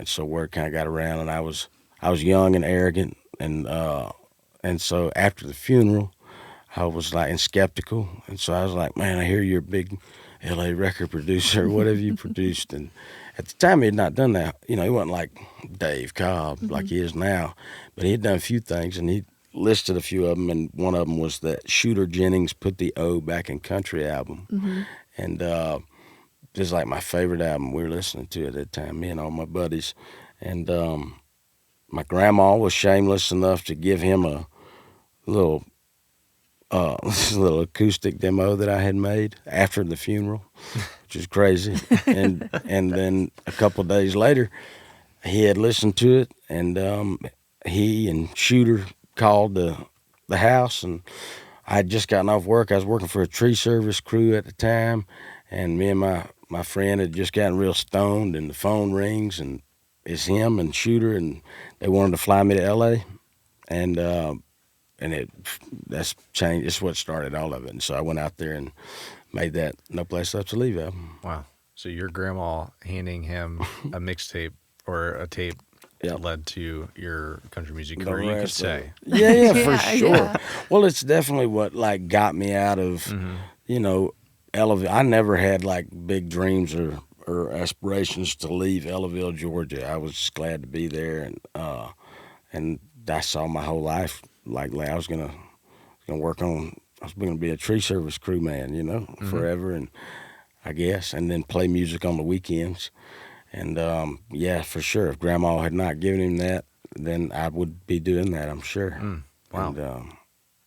so word kind of got around, and I was young and arrogant, and so after the funeral, I was like and skeptical, and so I was like, man, I hear you're a big L.A. record producer. What have you produced? And at the time, he had not done that. He wasn't like Dave Cobb mm-hmm. like he is now, but he had done a few things, and he listed a few of them, and one of them was that Shooter Jennings Put the O Back in Country album, mm-hmm. and this is like my favorite album we were listening to at that time, me and all my buddies, and my grandma was shameless enough to give him a little acoustic demo that I had made after the funeral, which is crazy. and then a couple of days later, he had listened to it, and he and Shooter called the house, and I had just gotten off work. I was working for a tree service crew at the time, and me and my friend had just gotten real stoned, and the phone rings, and it's him and Shooter, and they wanted to fly me to L.A., and that's changed. It's what started all of it. And so I went out there and made that No Place Left to Leave album. Wow. So your grandma handing him a mixtape or a tape yep. led to your country music career, you could say. Yeah, for sure. Yeah. Well, it's definitely what like got me out of, mm-hmm. I never had like big dreams or aspirations to leave Ellaville, Georgia. I was just glad to be there, and I saw my whole life. Like I was gonna work on. I was gonna be a tree service crewman, mm-hmm. forever, and I guess, and then play music on the weekends. And yeah, for sure, if Grandma had not given him that, then I would be doing that. I'm sure. Wow. And,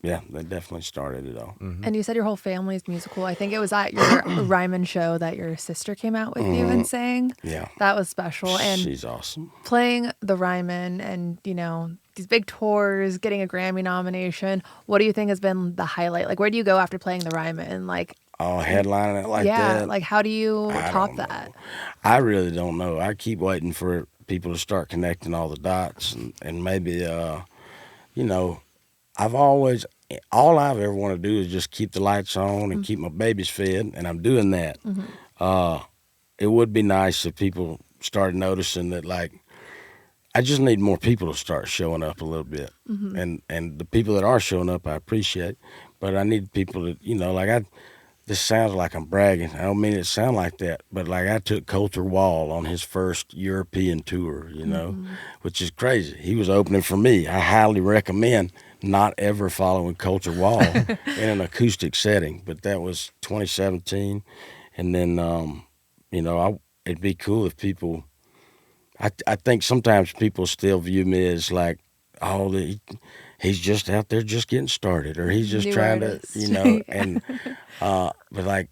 yeah, that definitely started it all. Mm-hmm. And you said your whole family is musical. I think it was at your Ryman show that your sister came out with mm-hmm. you and sang. Yeah, that was special. And she's awesome. Playing the Ryman and these big tours, getting a Grammy nomination. What do you think has been the highlight? Like, where do you go after playing the Ryman? Like, headlining it like that. Yeah, like how do you top that? I really don't know. I keep waiting for people to start connecting all the dots, and maybe all I've ever wanted to do is just keep the lights on and mm-hmm. keep my babies fed, and I'm doing that. Mm-hmm. It would be nice if people started noticing that, like, I just need more people to start showing up a little bit. Mm-hmm. And the people that are showing up, I appreciate, but I need people to, this sounds like I'm bragging. I don't mean it to sound like that, but like I took Coulter Wall on his first European tour, mm-hmm. which is crazy. He was opening for me. I highly recommend not ever following Coulter Wall in an acoustic setting, but that was 2017. And then, it'd be cool if people, I think sometimes people still view me as like, he's just out there just getting started, or he's just trying artist. To, and, but like,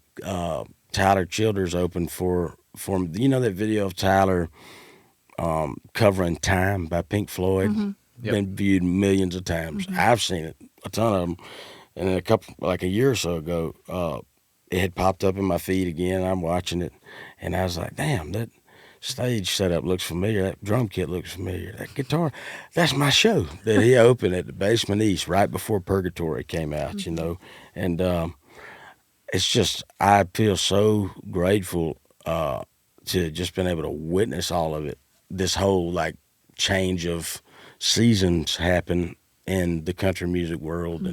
Tyler Childers opened for that video of Tyler, covering Time by Pink Floyd, mm-hmm. Yep. Been viewed millions of times. Mm-hmm. I've seen it, a ton of them. And a year or so ago, it had popped up in my feed again. I'm watching it, and I was like, damn, that stage setup looks familiar. That drum kit looks familiar. That guitar, that's my show that he opened at the Basement East right before Purgatory came out, you know. And it's just, I feel so grateful to just been able to witness all of it. This whole like change of seasons happen in the country music world,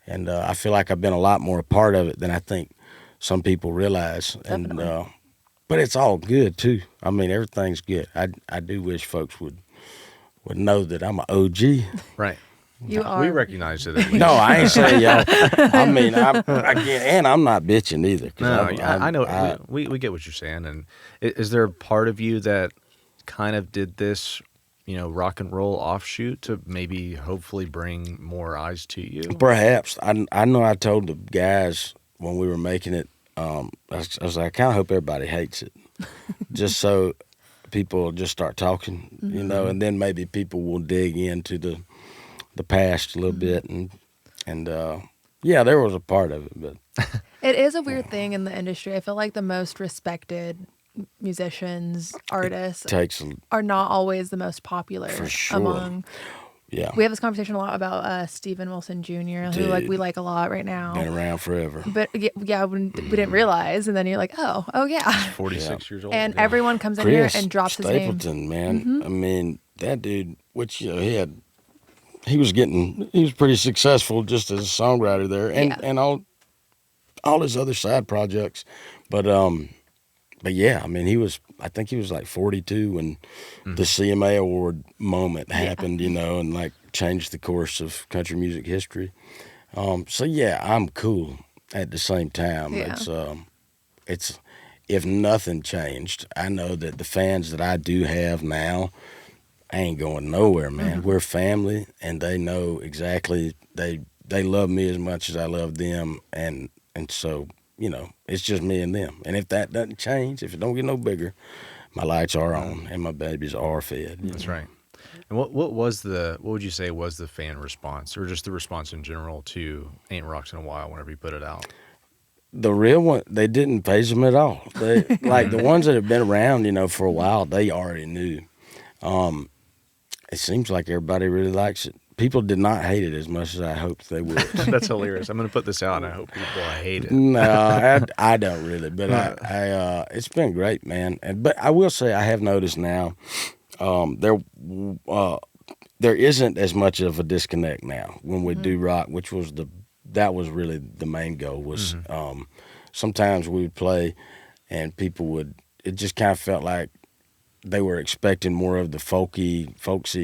and I feel like I've been a lot more a part of it than I think some people realize. Definitely. And but it's all good too. I mean, everything's good. I do wish folks would know that I'm an OG. Right. You are. We recognize it. At least. No, I ain't saying y'all. I mean, and I'm not bitching either. No, I know. We get what you're saying. And is there a part of you that kind of did this, you know, rock and roll offshoot to maybe hopefully bring more eyes to you? Perhaps. I know I told the guys when we were making it, I was like, I kind of hope everybody hates it. Just so people just start talking, you know, and then maybe people will dig into the past a little bit. And yeah, there was a part of it. But It is a weird thing in the industry. I feel like the most respected musicians, artists are not always the most popular For sure. among. yeah, We have this conversation a lot about Stephen Wilson Jr., who like we like a lot right now. been around forever. But yeah, we didn't realize, and then you're like, oh yeah. 46 years old. And yeah. everyone comes in Chris here and drops Stapleton, his name. man. I mean, that dude, which, you know, he was pretty successful just as a songwriter there, and all his other side projects. But yeah, I mean, I think he was like 42 when the CMA award moment happened, you know, and like changed the course of country music history. So yeah, I'm cool at the same time. Yeah. It's if nothing changed, I know that the fans that I do have now ain't going nowhere, man. We're family, and they know exactly, they love me as much as I love them, and so, you know, it's just me and them. And if that doesn't change, if it don't get no bigger, my lights are on and my babies are fed. That's right. And what would you say was the fan response, or just the response in general to Ain't Rocked in a While whenever you put it out? The real one, they didn't phase them at all. They like the ones that have been around, you know, for a while, they already knew. It seems like everybody really likes it. People did not hate it as much as I hoped they would. That's hilarious. I'm going to put this out, and I hope people hate it. No, I don't really, but I it's been great, man. But I will say I have noticed now there isn't as much of a disconnect now when we do rock, which was that was really the main goal. Was sometimes we would play, and it just kind of felt like they were expecting more of the folksy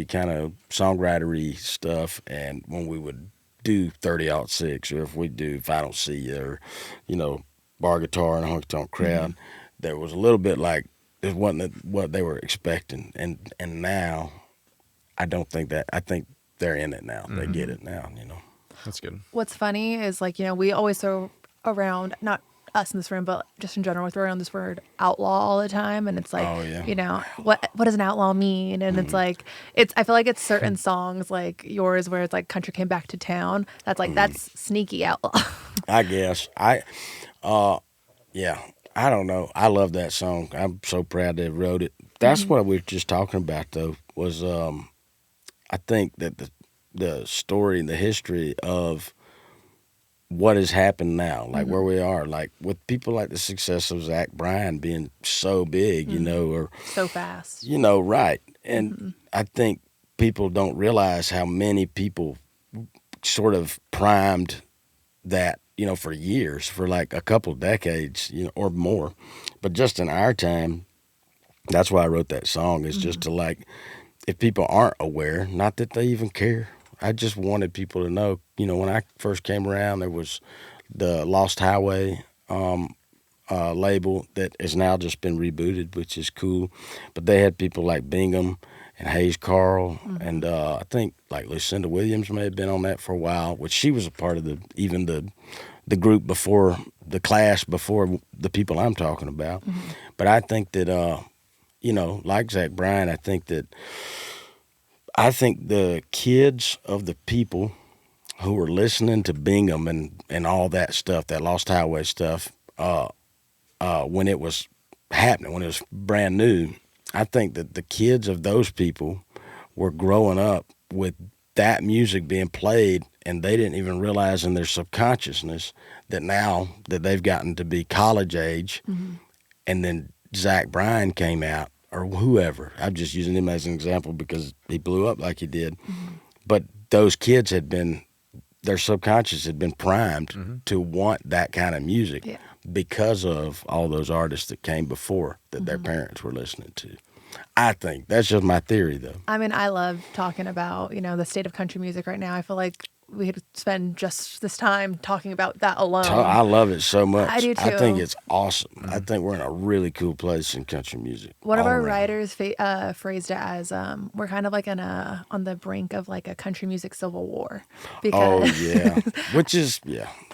kind of songwritery stuff, and when we would do 30-06, or if we do If I Don't See You, or, you know, bar guitar and a honky-tonk crowd, there was a little bit like it wasn't what they were expecting, and now I don't think that. I think they're in it now. They get it now, you know. That's good. What's funny is, like, you know, we always throw around, not us in this room, but just in general, we throw around this word outlaw all the time, and it's like, you know, what does an outlaw mean? And it's like, I feel like it's certain songs like yours where it's like Country Came Back to Town. That's like that's sneaky outlaw. I guess yeah. I don't know. I love that song. I'm so proud to have wrote it. That's what we were just talking about, though. Was I think that the story and the history of what has happened now, like where we are, like with people like the success of Zach Bryan being so big, you know, or so fast, you know, right. And I think people don't realize how many people sort of primed that, you know, for years, for like a couple decades, you know, or more. But just in our time, that's why I wrote that song, is just to, like, if people aren't aware, not that they even care, I just wanted people to know, you know, when I first came around, there was the Lost Highway label that has now just been rebooted, which is cool. But they had people like Bingham and Hayes Carl, and I think like Lucinda Williams may have been on that for a while, which she was a part of the group before, the class before the people I'm talking about. But I think that, you know, like Zach Bryan, I think the kids of the people who were listening to Bingham and all that stuff, that Lost Highway stuff, when it was happening, when it was brand new, I think that the kids of those people were growing up with that music being played, and they didn't even realize in their subconsciousness that now that they've gotten to be college age, and then Zach Bryan came out, or whoever. I'm just using him as an example because he blew up like he did. But those kids their subconscious had been primed to want that kind of music because of all those artists that came before that their parents were listening to. I think that's just my theory, though. I mean, I love talking about, the state of country music right now. I feel like we could spend just this time talking about that alone. I love it so much. I do too. I think it's awesome. I think we're in a really cool place in country music. One of our writers phrased it as we're kind of like on the brink of like a country music civil war. Because Which is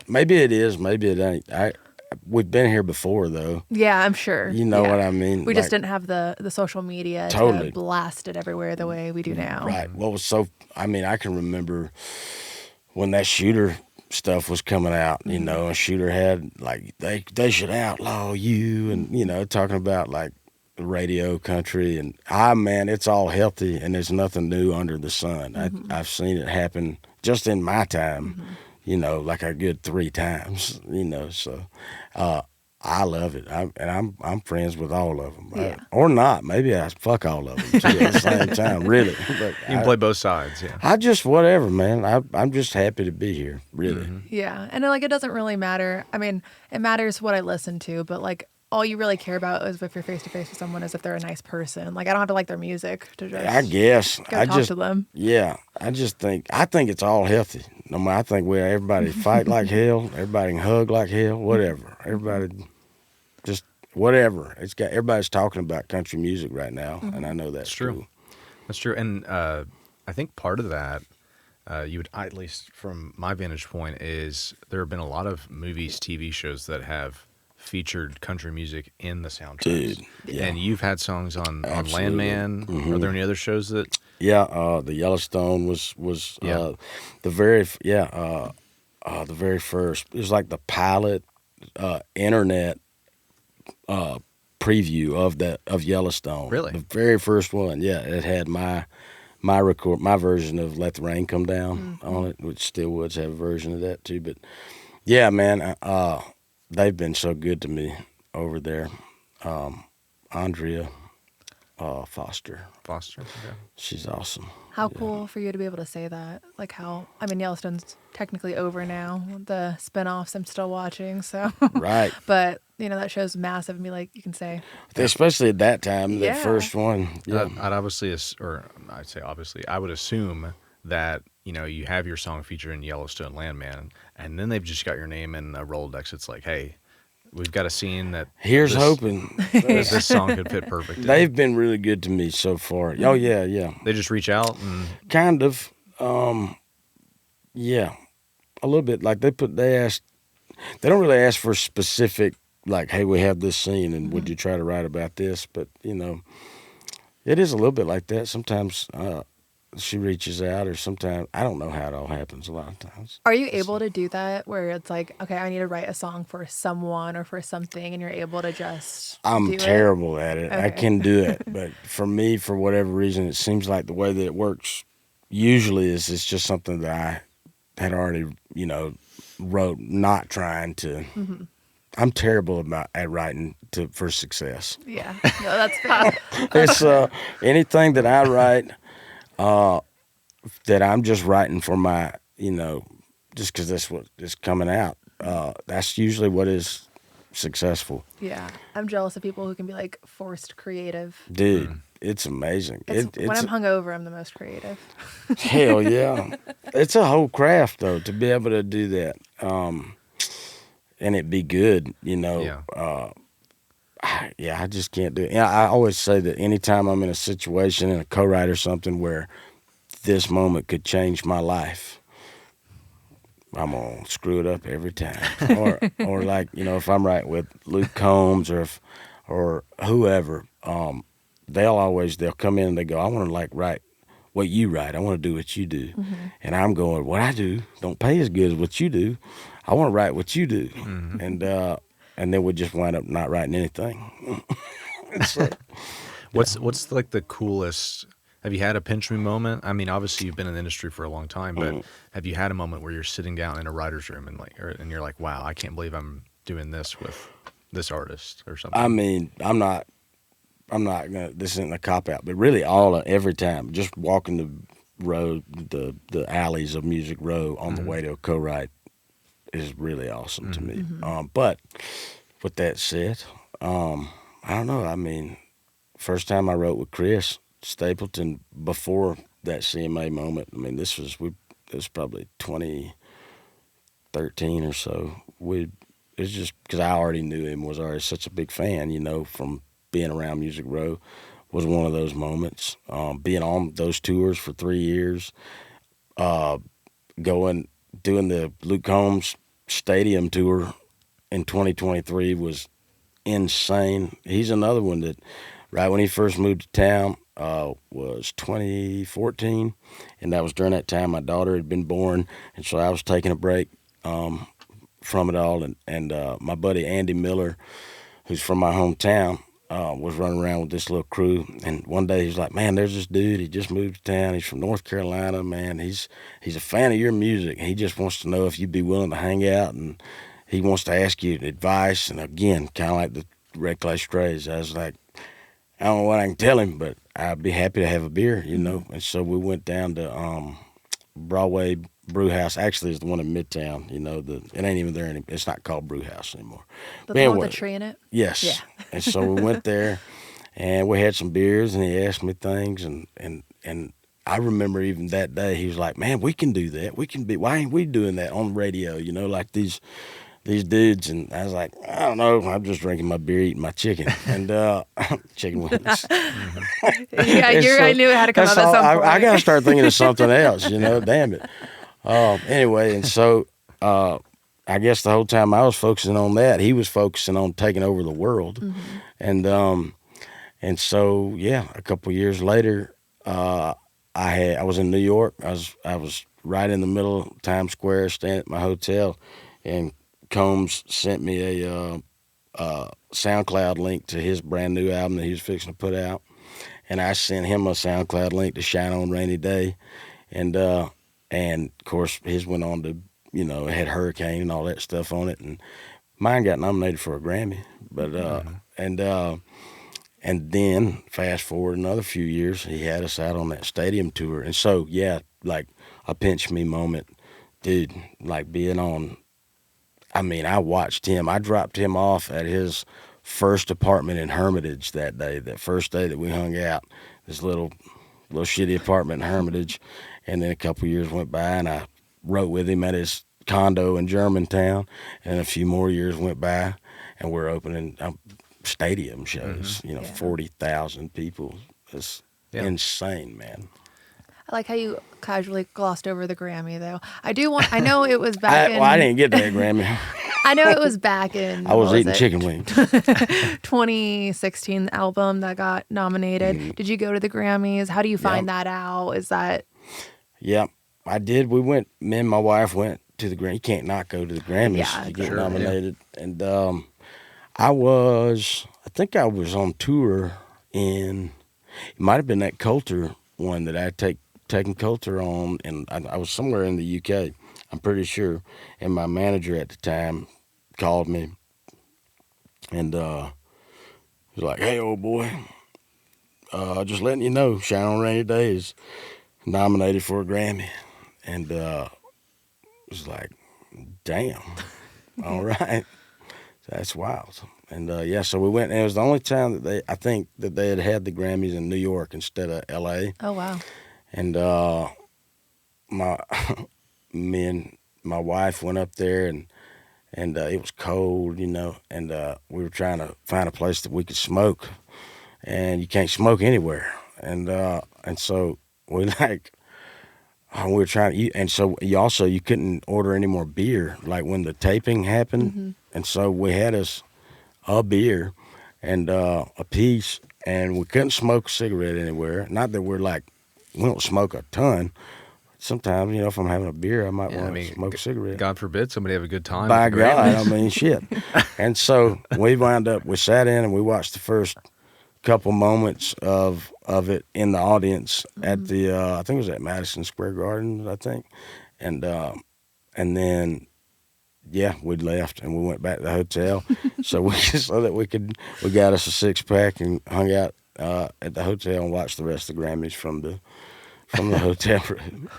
maybe it is, maybe it ain't. We've been here before, though. Yeah, I'm sure. You know what I mean? We just didn't have the social media to blast it everywhere the way we do now. Right. What was I can remember when that Shooter stuff was coming out, and Shooter had, like, they should outlaw you, and, talking about, like, radio country. And, it's all healthy, and there's nothing new under the sun. I've seen it happen just in my time. Like a good 3 times, so I love it. I'm friends with all of them. Yeah. Or not. Maybe I fuck all of them too at the same time, really. But You can play both sides, yeah. I just, whatever, man. I'm just happy to be here, really. Yeah. And like, it doesn't really matter. I mean, it matters what I listen to, but like, all you really care about is if you're face to face with someone is if they're a nice person. Like, I don't have to like their music to just I guess. talk to them. Yeah. I think it's all healthy. No matter, I think everybody fight like hell, everybody can hug like hell, whatever. Everybody just whatever. Everybody's talking about country music right now, and I know that's true. Cool. That's true. And I think part of that, at least from my vantage point, is there have been a lot of movies, TV shows that have featured country music in the soundtracks. Dude, yeah. And you've had songs on Landman. Are there any other shows that? Yeah, the Yellowstone was the very first. It was like the pilot internet preview of Yellowstone. Really? The very first one. Yeah, it had my version of "Let the Rain Come Down" on it, which Stillwoods have a version of that too. But yeah, man. They've been so good to me over there. Andrea Foster. Foster, okay. She's awesome. How cool for you to be able to say that. Like Yellowstone's technically over now. The spinoffs I'm still watching, so. Right. But, that show's massive and be like, you can say. Especially at that time, the first one. Yeah. I would assume that, you have your song featured in Yellowstone and Landman, and then they've just got your name in a Rolodex. It's like, hey, we've got a scene that here's hoping this song could fit perfect. They've been really good to me so far. Oh yeah. They just reach out and kind of, yeah, a little bit. Like they don't really ask for specific, like, hey, we have this scene, and would you try to write about this? But it is a little bit like that. Sometimes she reaches out, or sometimes I don't know how it all happens. A lot of times. Are you able to do that where it's like, okay, I need to write a song for someone or for something, and you're able to just? I'm terrible at it. Okay. I can do it, but for me, for whatever reason, it seems like the way that it works usually is it's just something that I had already, wrote, not trying to. I'm terrible at writing for success. Yeah, no, that's fair. It's anything that I write. That I'm just writing for my, just because that's what is coming out. That's usually what is successful. Yeah. I'm jealous of people who can be like forced creative. Dude, it's amazing. When I'm hungover, I'm the most creative. Hell yeah. It's a whole craft, though, to be able to do that. And it be good, Yeah. I just can't do it. I always say that anytime I'm in a situation and a co-write or something where this moment could change my life, I'm going to screw it up every time. or like, if I'm writing with Luke Combs or whoever, they'll come in and they go, I want to write what you write. I want to do what you do. And I'm going, what I do don't pay as good as what you do. I want to write what you do. And then we just wind up not writing anything. What's like the coolest? Have you had a pinch me moment? I mean, obviously you've been in the industry for a long time, but have you had a moment where you're sitting down in a writer's room and you're like, wow, I can't believe I'm doing this with this artist or something? I mean, I'm not gonna. This isn't a cop out, but really, every time, just walking the road, the alleys of Music Row on the way to a co-write is really awesome to me. But with that said, I don't know. I mean, first time I wrote with Chris Stapleton before that CMA moment. I mean, it was probably 2013 or so. It's just because I already knew him, was already such a big fan, from being around Music Row, was one of those moments. Being on those tours for 3 years, doing the Luke Combs Stadium tour in 2023 was insane. He's another one that, right when he first moved to town, was 2014, and that was during that time my daughter had been born, and so I was taking a break from it all, and my buddy Andy Miller, who's from my hometown, was running around with this little crew, and one day he's like, man, there's this dude, he just moved to town, he's from North Carolina, man, he's a fan of your music, and he just wants to know if you'd be willing to hang out, and he wants to ask you advice. And again, kind of like the Red Clay Strays, I was like, I don't know what I can tell him, but I'd be happy to have a beer, And so we went down to Broadway Brew House. Actually, it's the one in Midtown. It ain't even there anymore. It's not called Brew House anymore. But the one with the tree in it? Yes. Yeah. And so we went there, and we had some beers, and he asked me things, and I remember even that day, he was like, man, we can do that. Why ain't we doing that on the radio, like these dudes? And I was like, I don't know. I'm just drinking my beer, eating my chicken, and chicken wings. I knew it had to come up at some point. I got to start thinking of something else, damn it. Anyway, and so I guess the whole time I was focusing on that, he was focusing on taking over the world. And so, yeah, a couple years later, I was in New York. I was right in the middle of Times Square, staying at my hotel, and Combs sent me a SoundCloud link to his brand new album that he was fixing to put out, and I sent him a SoundCloud link to Shine On Rainy Day, and of course his went on to, it had Hurricane and all that stuff on it, and mine got nominated for a Grammy, but and then fast forward another few years, he had us out on that stadium tour, and so yeah, like a pinch me moment, dude, like being on. I mean, I watched him. I dropped him off at his first apartment in Hermitage that day, that first day that we hung out, this little shitty apartment in Hermitage. And then a couple years went by, and I wrote with him at his condo in Germantown. And a few more years went by, and we're opening stadium shows, 40,000 people. It's insane, man. I like how you casually glossed over the Grammy, though. I know it was back in... Well, I didn't get that Grammy. I know it was back in... I was eating chicken wings. 2016 album that got nominated. Did you go to the Grammys? How do you find that out? Is that... Yeah, I did. Me and my wife went to the Grammys. You can't not go to the Grammys to get nominated. Yeah. And I think I was on tour it might have been that Coulter one that I had taken Coulter on, and I was somewhere in the UK, I'm pretty sure, and my manager at the time called me, and he was like, hey, old boy, just letting you know, Shine On Rainy Day is nominated for a Grammy, and it was like, damn, all right, that's wild. And so we went, and it was the only time that I think that they had the Grammys in New York instead of L.A. Oh, wow. And me and my wife went up there, and it was cold, and we were trying to find a place that we could smoke, and you can't smoke anywhere. And so we we were trying to eat, and so you couldn't order any more beer, like when the taping happened. And so we had us a beer and a piece, and we couldn't smoke a cigarette anywhere. Not that we don't smoke a ton. Sometimes, if I'm having a beer, I might want to smoke a cigarette. God forbid somebody have a good time. By God, shit. And so we sat in and we watched the first couple moments of it in the audience at the I think it was at Madison Square Garden, I think, and then we left and we went back to the hotel so that we got us a 6-pack and hung out at the hotel and watched the rest of the Grammys from the hotel room.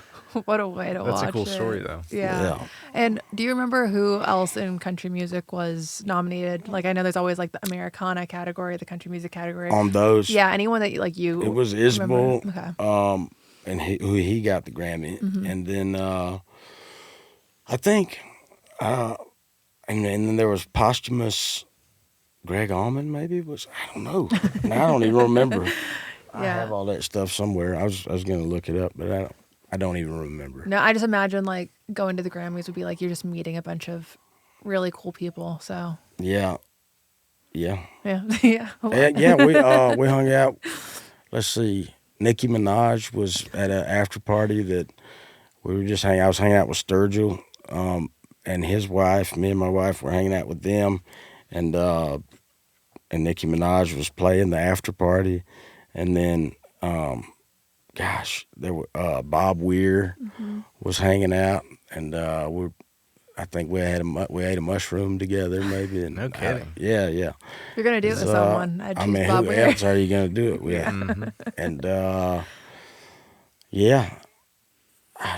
What a way to watch it. That's a cool story, though. Yeah. And do you remember who else in country music was nominated? Like, I know there's always like the Americana category, the country music category. On those, yeah, anyone that you. It was Isbell, okay. And he got the Grammy, and then I think, and then there was posthumous Greg Allman. Maybe it was. I don't know. Now I don't even remember. I have all that stuff somewhere. I was going to look it up, but I don't even remember. No, I just imagine like going to the Grammys would be like you're just meeting a bunch of really cool people. So yeah. Yeah. We hung out. Let's see. Nicki Minaj was at an after party that we were just hanging. I was hanging out with Sturgill, and his wife. Me and my wife were hanging out with them, and Nicki Minaj was playing the after party, and then. There were Bob Weir was hanging out, and I think we ate a mushroom together, maybe. And no kidding. Yeah. You're gonna do it with someone. I mean, Bob Weir. Else are you gonna do it with? And I'm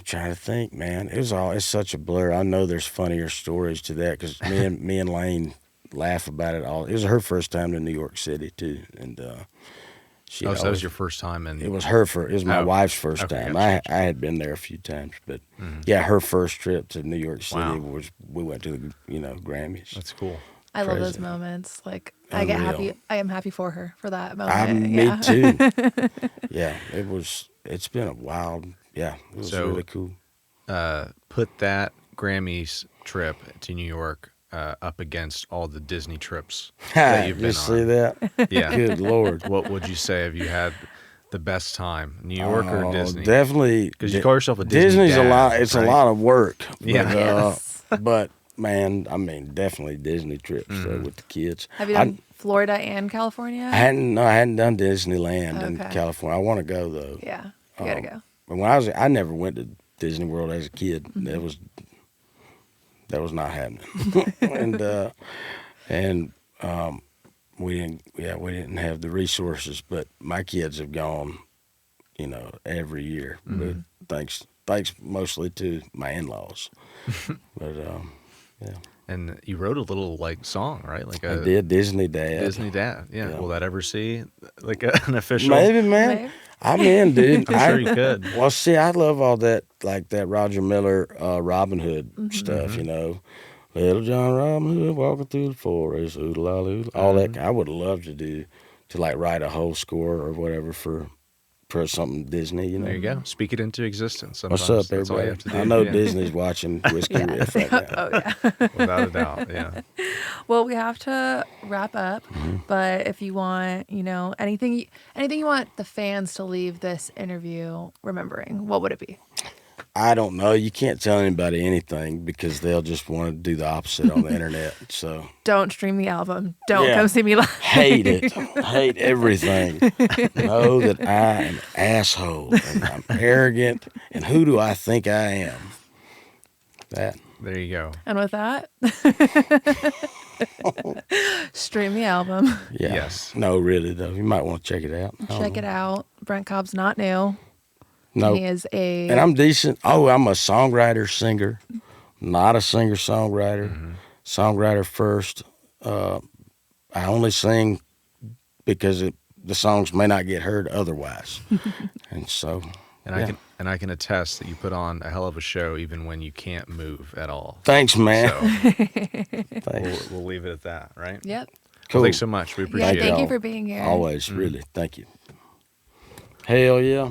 trying to think, man. It's such a blur. I know there's funnier stories to that because me and Lane laugh about it all. It was her first time to New York City too, and. So that was your first time, and it was it was my wife's first time. Gotcha. I had been there a few times, but her first trip to New York City was we went to the Grammys. That's cool. I love those moments. Like I get happy. I am happy for her for that moment. Me too. Yeah, it's been a wild. Yeah, it was really cool. Put that Grammys trip to New York up against all the Disney trips that you've been on. See that? Yeah. Good Lord. What would you say? Have you had the best time, New York or Disney? Definitely. Because you call yourself a Disney Disney's dad, a lot. It's right? a lot of work. But, Yeah. But man, I mean, definitely Disney trips with the kids. Have you done Florida and California? I hadn't done Disneyland in California. I want to go though. Yeah, you gotta go. When I never went to Disney World as a kid. That was not happening, and we didn't have the resources. But my kids have gone, every year. But thanks mostly to my in-laws. But yeah. And you wrote a little song, right? I did Disney Dad. Disney Dad. Yeah. Will that ever see an official? Maybe, man. Maybe. I'm in, dude. I'm sure you could. Well, see, I love all that, like that Roger Miller, Robin Hood stuff, Little John Robin Hood walking through the forest, all that. I would love to write a whole score or whatever for something Disney, There you go. Speak it into existence. Sometimes. What's up, everybody? I know Disney's watching Whiskey Riff right now. Oh, yeah. Without a doubt, yeah. Well, we have to wrap up, but if you want, anything you want the fans to leave this interview remembering, what would it be? I don't know. You can't tell anybody anything because they'll just want to do the opposite on the internet. So don't stream the album. Don't come see me live. Hate it. Hate everything. Know that I am an asshole and I'm arrogant. And who do I think I am? That. There you go. And with that, stream the album. Yeah. Yes. No, really though. You might want to check it out. Check it out. Brent Cobb's not new. No. He is and I'm decent. Oh, I'm a songwriter, singer, not a singer-songwriter. Songwriter first. I only sing because the songs may not get heard otherwise. And so. And I can attest that you put on a hell of a show even when you can't move at all. Thanks, man. So Thanks. We'll leave it at that, right? Yep. Cool. Well, thanks so much. We appreciate it. Thank you for being here. Always, really. Thank you. Hell yeah.